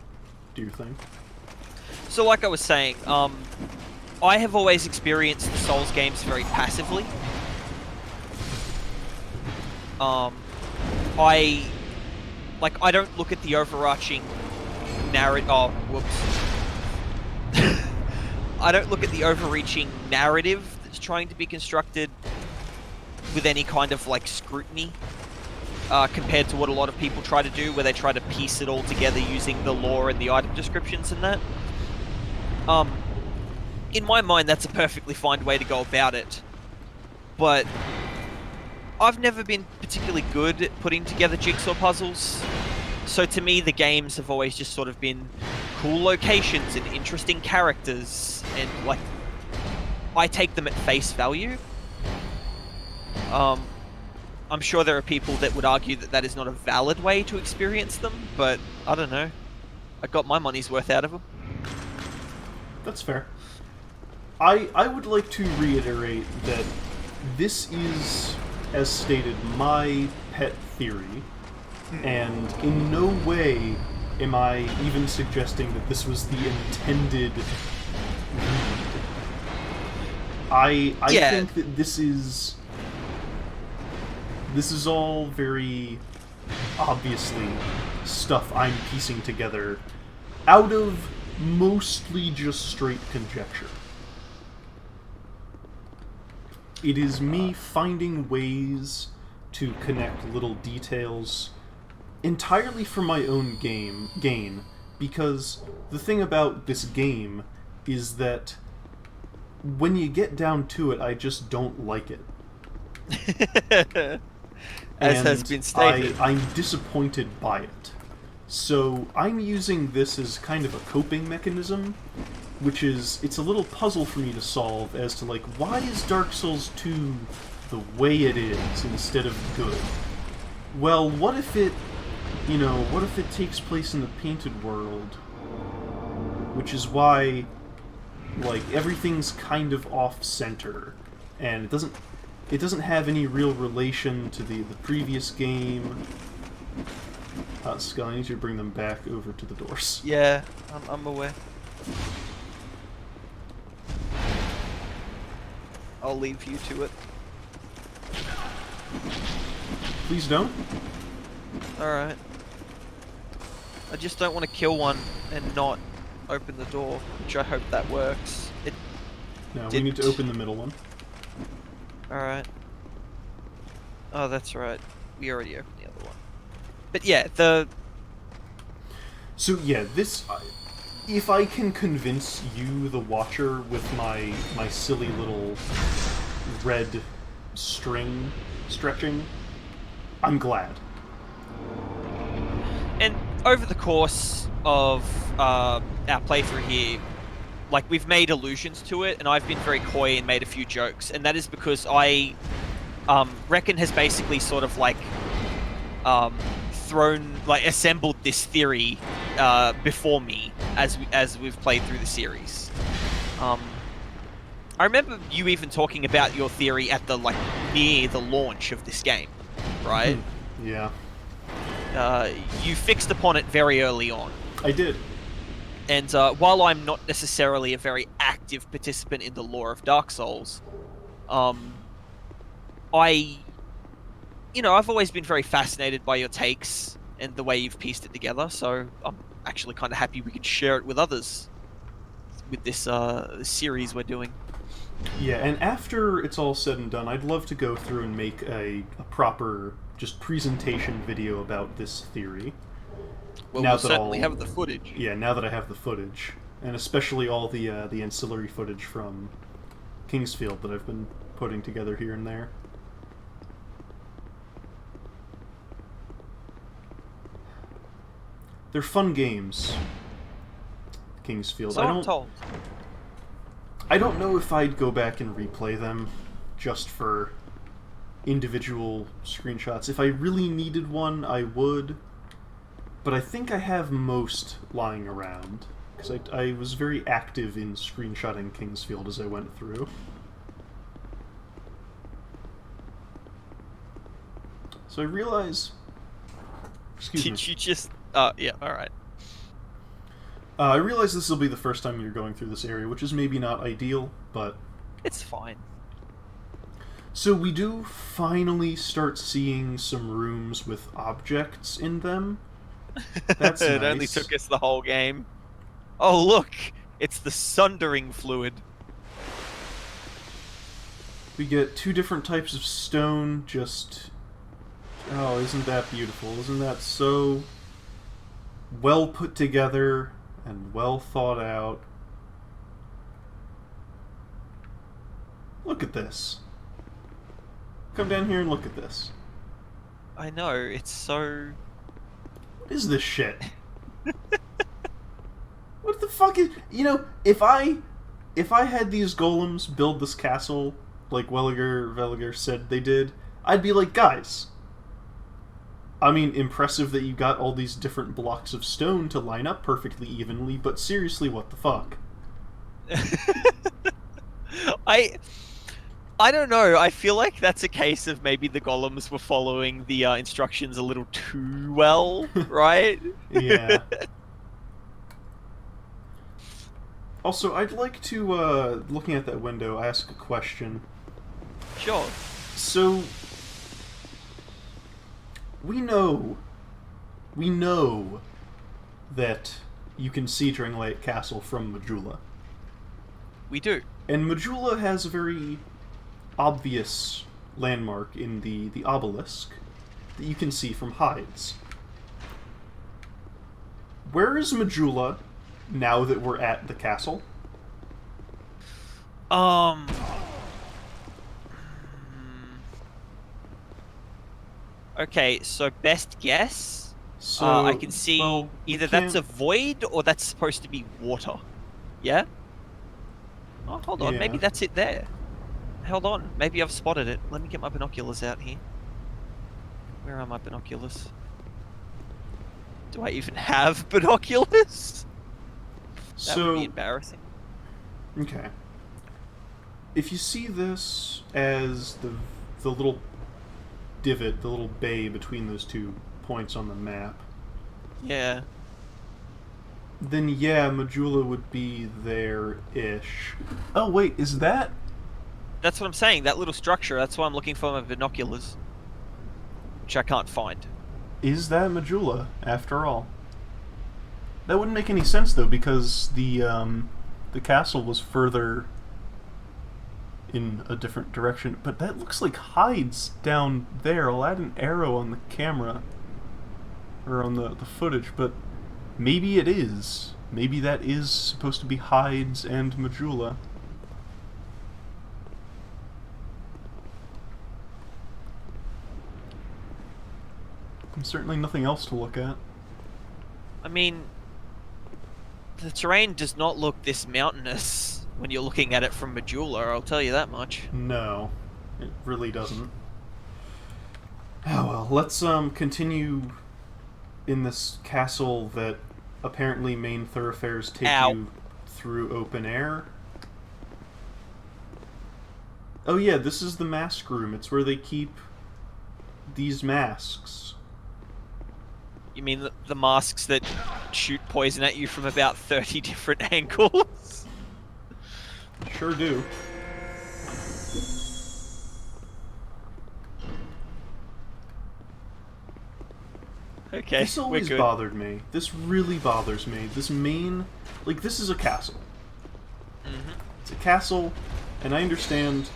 do your thing. So like I was saying, I have always experienced the Souls games very passively. I don't look at the overarching narrative. Oh, whoops. I don't look at the overreaching narrative that's trying to be constructed with any kind of like scrutiny, compared to what a lot of people try to do, where they try to piece it all together using the lore and the item descriptions and that. In my mind, that's a perfectly fine way to go about it, but I've never been particularly good at putting together jigsaw puzzles, so to me the games have always just sort of been cool locations and interesting characters, and like, I take them at face value. I'm sure there are people that would argue that that is not a valid way to experience them, but I don't know. I got my money's worth out of them. That's fair. I would like to reiterate that this is, as stated, my pet theory, and in no way am I even suggesting that this was the intended read. I think that this is all very obviously stuff I'm piecing together out of mostly just straight conjecture. It is me finding ways to connect little details entirely for my own gain, because the thing about this game is that when you get down to it, I just don't like it. As has been stated. I'm disappointed by it. So I'm using this as kind of a coping mechanism, which is, it's a little puzzle for me to solve as to, like, why is Dark Souls 2 the way it is instead of good? Well, what if it you know, what if it takes place in the painted world? Which is why, like, everything's kind of off-center, and it doesn't have any real relation to the previous game. Skull, I need you to bring them back over to the doors. Yeah, I'm aware. I'll leave you to it. Please don't. Alright. I just don't want to kill one and not open the door, which I hope that works. It No, we didn't. need to open the middle one. Alright. Oh, that's right. We already opened the other one. But yeah, the... So yeah, this... if I can convince you, the watcher, with my silly little red string stretching, I'm glad. And over the course of our playthrough here, like, we've made allusions to it, and I've been very coy and made a few jokes, and that is because I reckon has basically sort of like assembled this theory before me as we've played through the series. I remember you even talking about your theory at the near the launch of this game, right? Yeah. You fixed upon it very early on. I did. And while I'm not necessarily a very active participant in the lore of Dark Souls, I've always been very fascinated by your takes and the way you've pieced it together, so I'm actually kind of happy we could share it with others with this series we're doing. Yeah, and after it's all said and done, I'd love to go through and make a proper just presentation video about this theory. Well, now we'll certainly have the footage. Yeah, now that I have the footage, and especially all the ancillary footage from Kingsfield that I've been putting together here and there. They're fun games, Kingsfield. So I'm told. I don't know if I'd go back and replay them just for individual screenshots. If I really needed one, I would. But I think I have most lying around, because I was very active in screenshotting Kingsfield as I went through. So I realize... Excuse me. Did you just... yeah, alright. I realize this will be the first time you're going through this area, which is maybe not ideal, but... It's fine. So we do finally start seeing some rooms with objects in them. That's It nice. only took us the whole game. Oh, look! It's the sundering fluid. We get two different types of stone, just... Oh, isn't that beautiful? Isn't that so well put together and well thought out? Look at this. Come down here and look at this. I know, it's so... What is this shit? What the fuck is... You know, if I had these golems build this castle like Veliger said they did, I'd be like, guys... I mean, impressive that you got all these different blocks of stone to line up perfectly evenly, but seriously, what the fuck? I don't know. I feel like that's a case of maybe the golems were following the instructions a little too well, right? Yeah. Also, I'd like to, looking at that window, ask a question. Sure. So... We know that you can see Dringlight Castle from Majula. We do. And Majula has a very obvious landmark in the obelisk that you can see from hides. Where is Majula now that we're at the castle? Okay, so best guess. So I can see either that's a void or that's supposed to be water. Yeah? Oh, hold on. Yeah. Maybe that's it there. Hold on. Maybe I've spotted it. Let me get my binoculars out here. Where are my binoculars? Do I even have binoculars? That would be So, embarrassing. okay. If you see this as the little divot, the little bay between those 2 points on the map, Yeah. then yeah, Majula would be there-ish. Oh wait, is that... That's what I'm saying, that little structure, that's why I'm looking for my binoculars. Which I can't find. Is that Majula, after all? That wouldn't make any sense, though, because the castle was further in a different direction. But that looks like hides down there. I'll add an arrow on the camera. Or on the footage, but maybe it is. Maybe that is supposed to be hides and Majula. And certainly nothing else to look at. I mean, the terrain does not look this mountainous when you're looking at it from Majula, I'll tell you that much. No, it really doesn't. Oh well, let's continue in this castle that apparently main thoroughfares take you through open air. Oh yeah, this is the mask room. It's where they keep these masks. You mean the masks that shoot poison at you from about 30 different angles? Sure do. Okay, This always we're good. bothered me. This really bothers me. This main... Like, this is a castle. Mm-hmm. It's a castle, and I understand,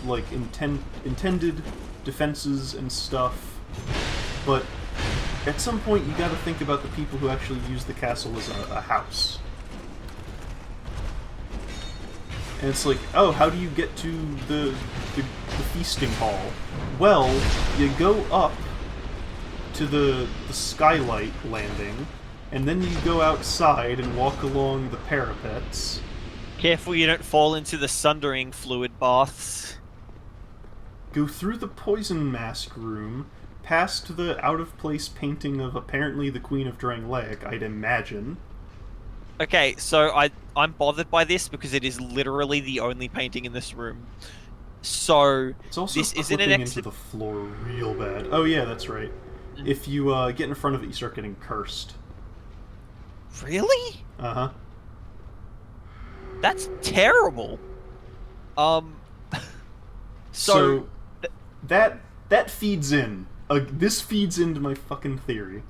like, intended defenses and stuff, but at some point you gotta think about the people who actually use the castle as a house. And it's like, oh, how do you get to the feasting hall? Well, you go up to the skylight landing, and then you go outside and walk along the parapets. Careful you don't fall into the sundering fluid baths. Go through the poison mask room, past the out-of-place painting of apparently the Queen of Drangleic, I'd imagine. Okay, so I'm bothered by this because it is literally the only painting in this room. So It's also this isn't clipping an into the floor real bad. Oh yeah, that's right. If you get in front of it, you start getting cursed. Really? Uh-huh. That's terrible. So that feeds in. This feeds into my fucking theory.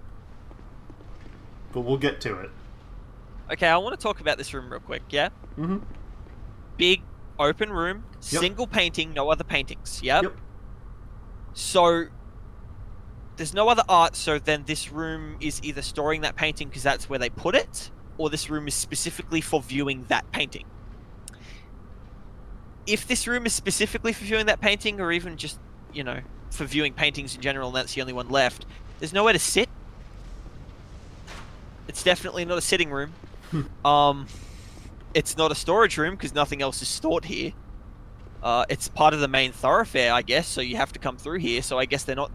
But we'll get to it. Okay, I want to talk about this room real quick, yeah? Mm-hmm. Big, open room, Yep. single painting, no other paintings, yep? Yep. So, there's no other art, so then this room is either storing that painting because that's where they put it, or this room is specifically for viewing that painting. If this room is specifically for viewing that painting, or even just, you know, for viewing paintings in general, and that's the only one left, there's nowhere to sit. It's definitely not a sitting room. It's not a storage room because nothing else is stored here. It's part of the main thoroughfare, I guess, so you have to come through here, so I guess they're not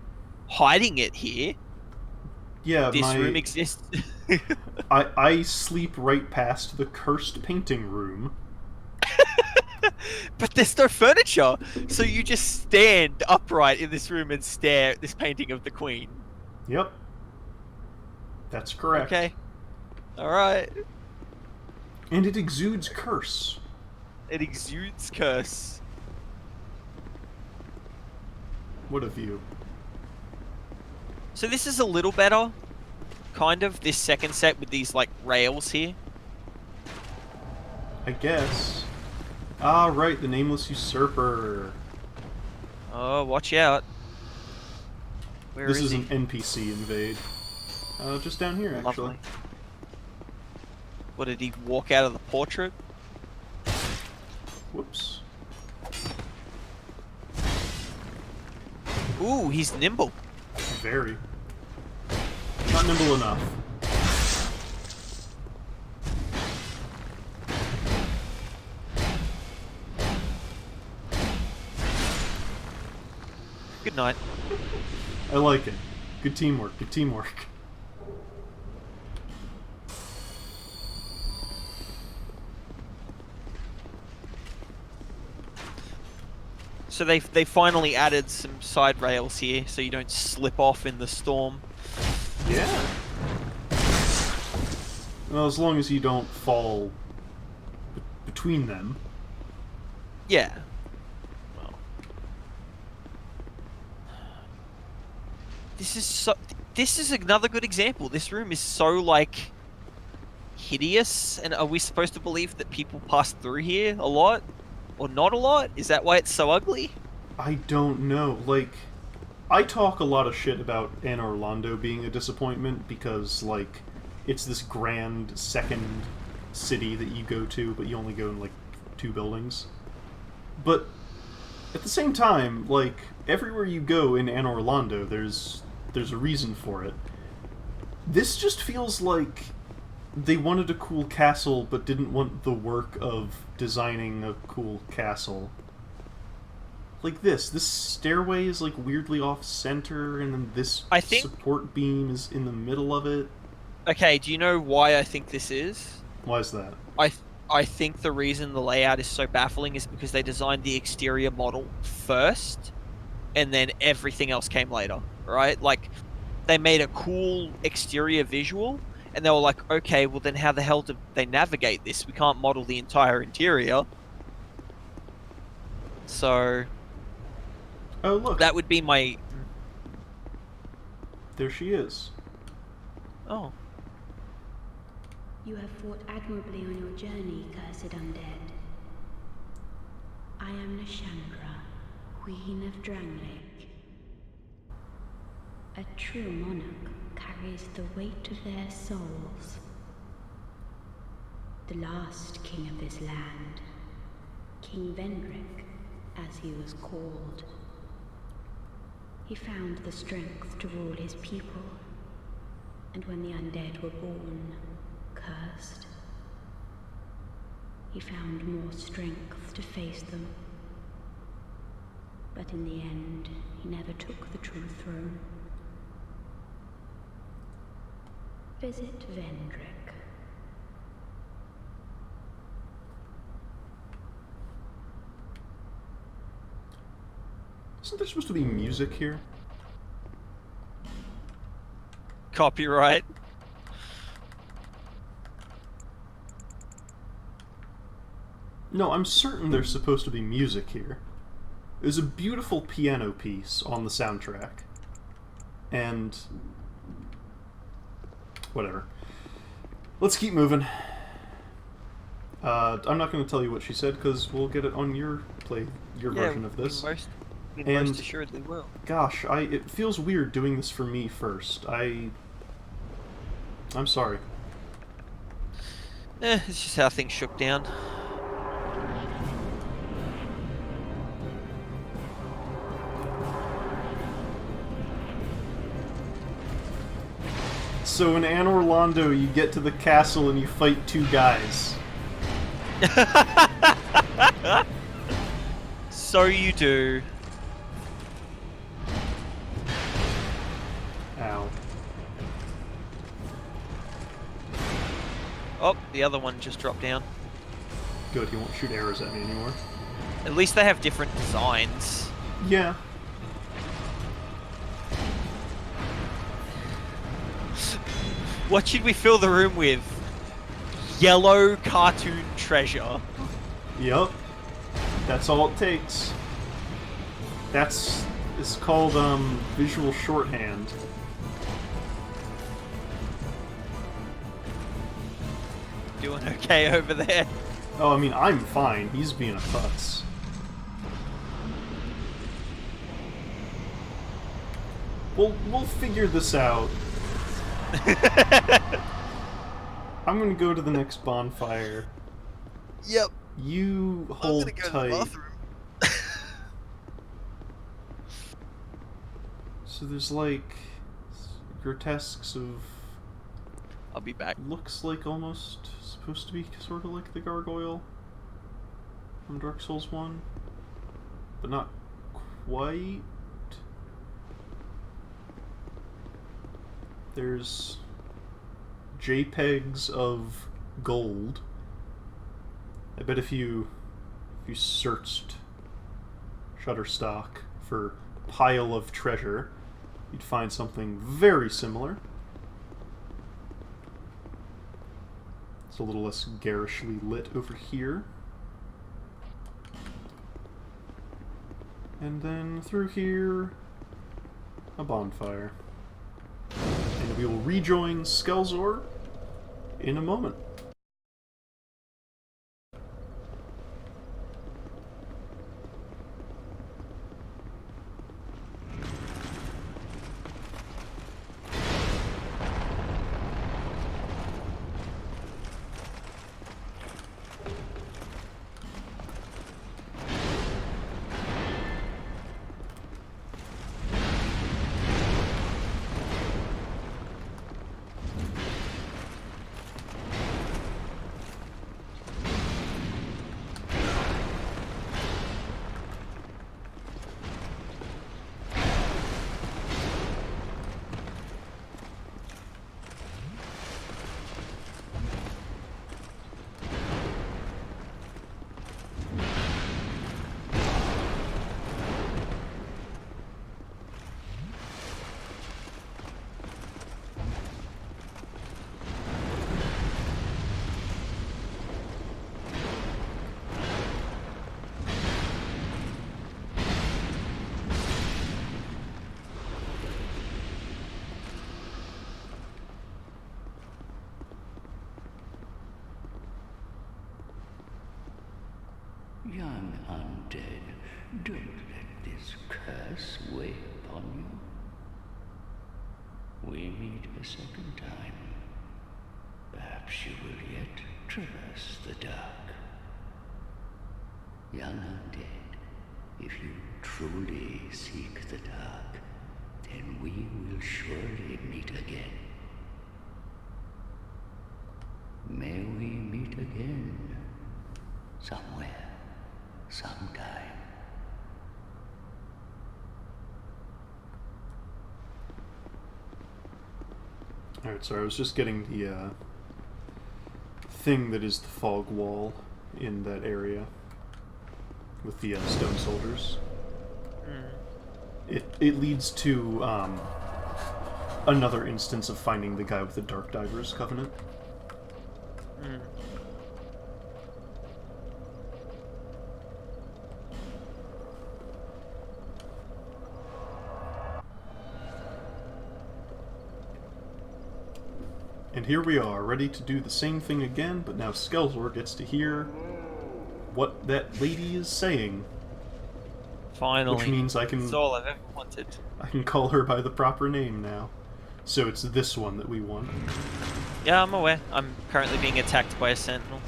hiding it here. Yeah, This room exists. I sleep right past the cursed painting room. But there's no furniture, so you just stand upright in this room and stare at this painting of the Queen. Yep. That's correct. Okay. Alright. And it exudes curse. It exudes curse. What a view. So this is a little better, kind of, this second set with these, like, rails here. I guess. Ah, right, the Nameless Usurper. Oh, watch out. Where This is is he? an NPC invade. Just down here, actually. Lovely. What, did he walk out of the portrait? Whoops. Ooh, he's nimble. Very. Not nimble enough. Good night. I like it. Good teamwork, good teamwork. So they finally added some side rails here, so you don't slip off in the storm. Yeah. Well, as long as you don't fall between them. Yeah. Well, this is another good example. This room is so, like, hideous, and are we supposed to believe that people pass through here a lot? Or not a lot? Is that why it's so ugly? I don't know. Like, I talk a lot of shit about Anne Orlando being a disappointment because, like, it's this grand second city that you go to, but you only go in, like, 2 buildings. But at the same time, like, everywhere you go in Anne Orlando, there's a reason for it. This just feels like they wanted a cool castle, but didn't want the work of designing a cool castle. Like this stairway is, like, weirdly off-center, and then this support beam is in the middle of it. Okay, do you know why I think this is? Why is that? I think the reason the layout is so baffling is because they designed the exterior model first, and then everything else came later, right? Like, they made a cool exterior visual, and they were like, okay, well then how the hell do they navigate this? We can't model the entire interior. So... Oh, look. That would be my... There she is. Oh. You have fought admirably on your journey, cursed undead. I am Nashandra, Queen of Dranglake. A true monarch carries the weight of their souls. The last king of this land, King Vendrick, as he was called. He found the strength to rule his people, and when the undead were born, cursed, he found more strength to face them. But in the end, he never took the true throne. Visit Vendrick. Isn't there supposed to be music here? Copyright. No, I'm certain there's supposed to be music here. There's a beautiful piano piece on the soundtrack. And... whatever. Let's keep moving. I'm not going to tell you what she said, because we'll get it on your version of this. Most assuredly will. Gosh, it feels weird doing this for me first. I'm sorry. It's just how things shook down. So in Anne Orlando, you get to the castle and you fight 2 guys. So you do. Ow. Oh, the other one just dropped down. Good, he won't shoot arrows at me anymore. At least they have different designs. Yeah. What should we fill the room with? Yellow cartoon treasure. Yup. That's all it takes. It's called, visual shorthand. Doing okay over there. Oh, I mean, I'm fine. He's being a putz. We'll figure this out. I'm gonna go to the next bonfire. Yep. You hold tight. So there's like grotesques of... I'll be back. Looks like almost supposed to be sort of like the gargoyle from Dark Souls 1, but not quite. There's JPEGs of gold. I bet if you searched Shutterstock for pile of treasure, you'd find something very similar. It's a little less garishly lit over here. And then through here, a bonfire. And we will rejoin Skelzor in a moment. Young undead, don't let this curse weigh upon you. We meet a second time. Perhaps you will yet traverse the dark. Young undead, if you truly seek the dark, then we will surely meet again. May we meet again, somewhere. Sometime. Alright, sorry, I was just getting the thing that is the fog wall in that area with the stone soldiers. It leads to another instance of finding the guy with the Dark Divers Covenant. And here we are, ready to do the same thing again, but now Skelzor gets to hear what that lady is saying. Finally. Which means I can... That's all I've ever wanted. I can call her by the proper name now. So it's this one that we want. Yeah, I'm aware. I'm currently being attacked by a sentinel.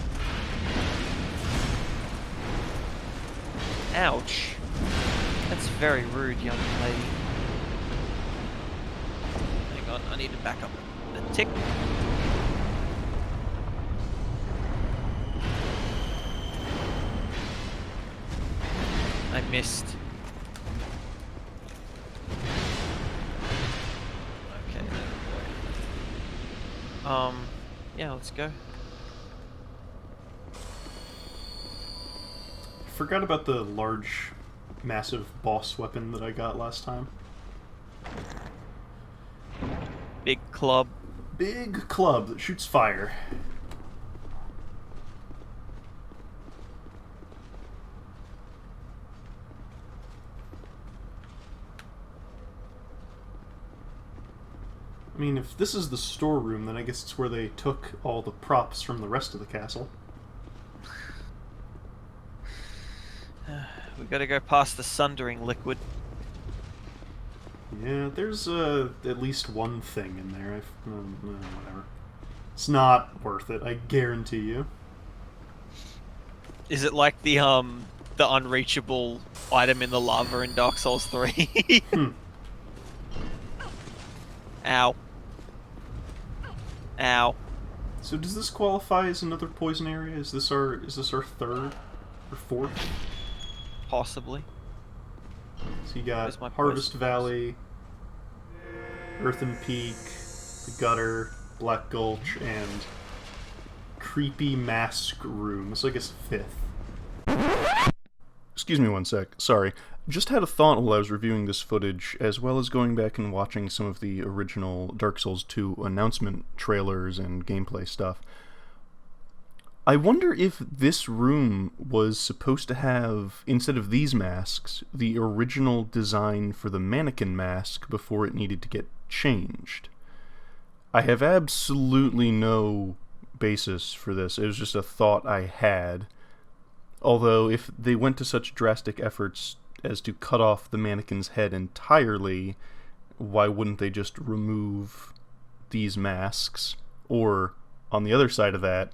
Ouch. That's very rude, young lady. Hang on, I need to back up a tick. I missed. Okay, there we go. Yeah, let's go. Forgot about the large, massive boss weapon that I got last time. Big club. Big club that shoots fire. I mean, if this is the storeroom, then I guess it's where they took all the props from the rest of the castle. We gotta go past the sundering liquid. Yeah, there's at least one thing in there. Whatever. It's not worth it, I guarantee you. Is it like the unreachable item in the lava in Dark Souls 3? Ow. Ow. So does this qualify as another poison area? Is this our third or fourth? Possibly. So you got Where's my Harvest poison? Valley, Earthen Peak, the Gutter, Black Gulch, and Creepy Mask Room. So I guess fifth. Excuse excuse me one sec. Sorry. Just had a thought while I was reviewing this footage, as well as going back and watching some of the original Dark Souls 2 announcement trailers and gameplay stuff. I wonder if this room was supposed to have, instead of these masks, the original design for the mannequin mask before it needed to get changed. I have absolutely no basis for this. It was just a thought I had. Although, if they went to such drastic efforts as to cut off the mannequin's head entirely, why wouldn't they just remove these masks? Or, on the other side of that,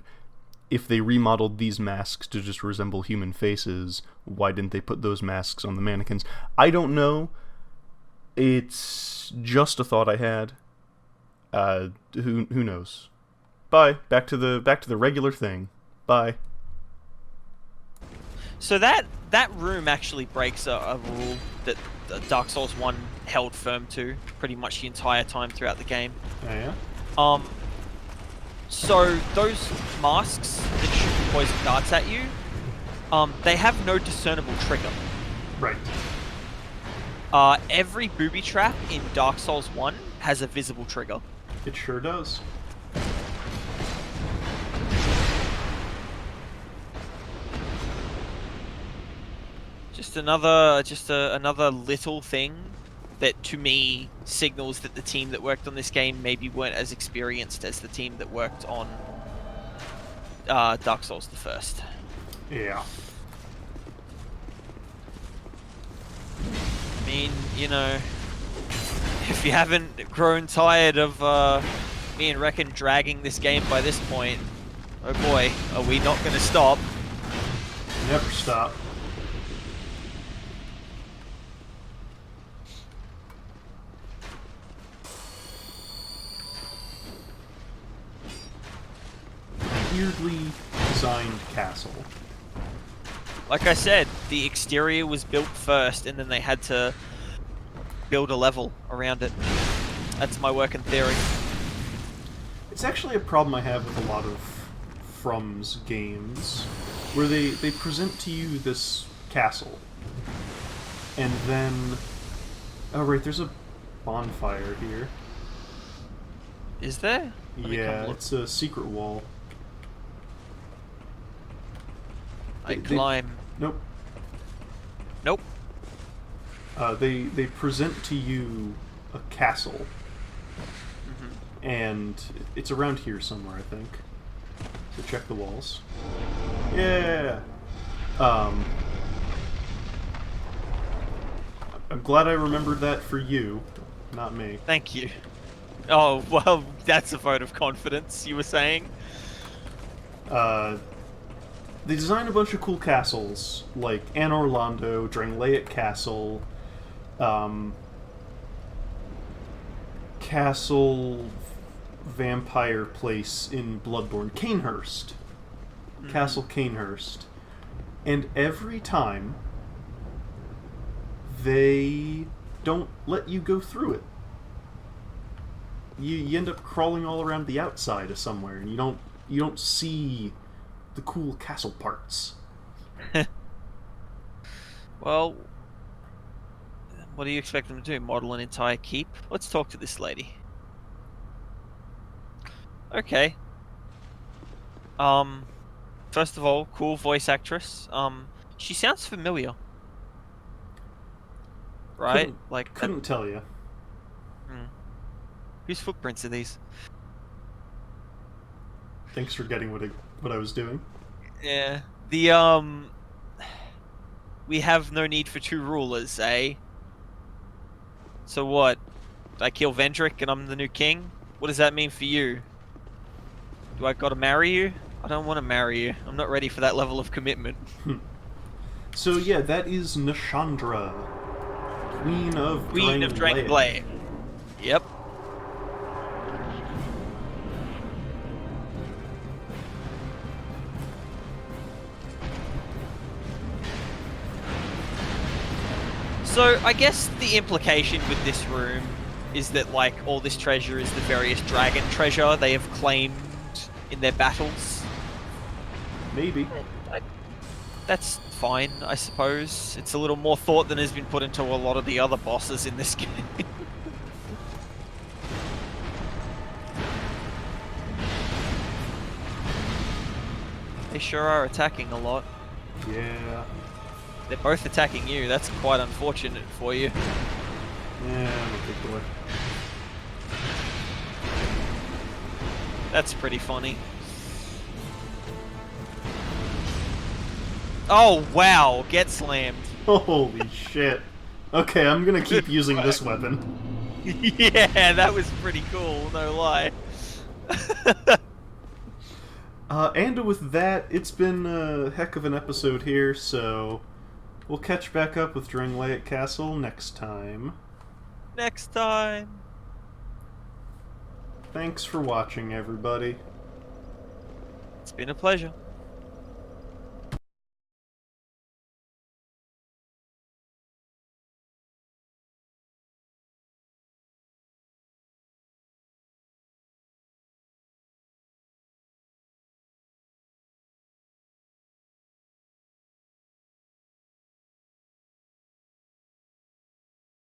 if they remodeled these masks to just resemble human faces, why didn't they put those masks on the mannequins? I don't know. It's just a thought I had. Who knows? Bye. Back to the regular thing. Bye. So that room actually breaks a rule that Dark Souls 1 held firm to pretty much the entire time throughout the game. Oh, yeah? So those masks that shoot poison darts at you, they have no discernible trigger. Right. Every booby trap in Dark Souls 1 has a visible trigger. It sure does. Just another little thing that to me signals that the team that worked on this game maybe weren't as experienced as the team that worked on Dark Souls the first. Yeah. I mean, you know, if you haven't grown tired of me and Reckon dragging this game by this point, oh boy, are we not going to stop? Never stop. Weirdly designed castle. Like I said, the exterior was built first, and then they had to build a level around it. That's my working theory. It's actually a problem I have with a lot of From's games, where they present to you this castle, and then... Oh right, there's a bonfire here. Is there? Let me come Yeah, look. it's a secret wall. I climb. Nope. Nope. They present to you a castle, and it's around here somewhere, I think. So check the walls. Yeah. I'm glad I remembered that for you, not me. Thank you. Oh, well, that's a vote of confidence, you were saying? They designed a bunch of cool castles, like Anne Orlando, Drangleic Castle, Castle Vampire Place in Bloodborne, Canehurst. Castle Canehurst. And every time, they don't let you go through it. You end up crawling all around the outside of somewhere, and you don't see the cool castle parts. Well, what do you expect them to do? Model an entire keep? Let's talk to this lady. Okay. First of all, cool voice actress. She sounds familiar. Right? Couldn't tell you. Whose footprints are these? Thanks for getting what I was doing. Yeah. We have no need for two rulers, eh? So what? I kill Vendrick and I'm the new king? What does that mean for you? Do I gotta marry you? I don't want to marry you. I'm not ready for that level of commitment. So yeah, that is Nashandra, Queen of Drangleic. Yep. So, I guess the implication with this room is that, like, all this treasure is the various dragon treasure they have claimed in their battles. Maybe. That's fine, I suppose. It's a little more thought than has been put into a lot of the other bosses in this game. They sure are attacking a lot. Yeah. They're both attacking you. That's quite unfortunate for you. Yeah, I'm a big boy. That's pretty funny. Oh, wow. Get slammed. Holy shit. Okay, I'm gonna keep using this weapon. Yeah, that was pretty cool, no lie. And with that, it's been a heck of an episode here, so we'll catch back up with Drangleic Castle next time. Next time. Thanks for watching, everybody. It's been a pleasure.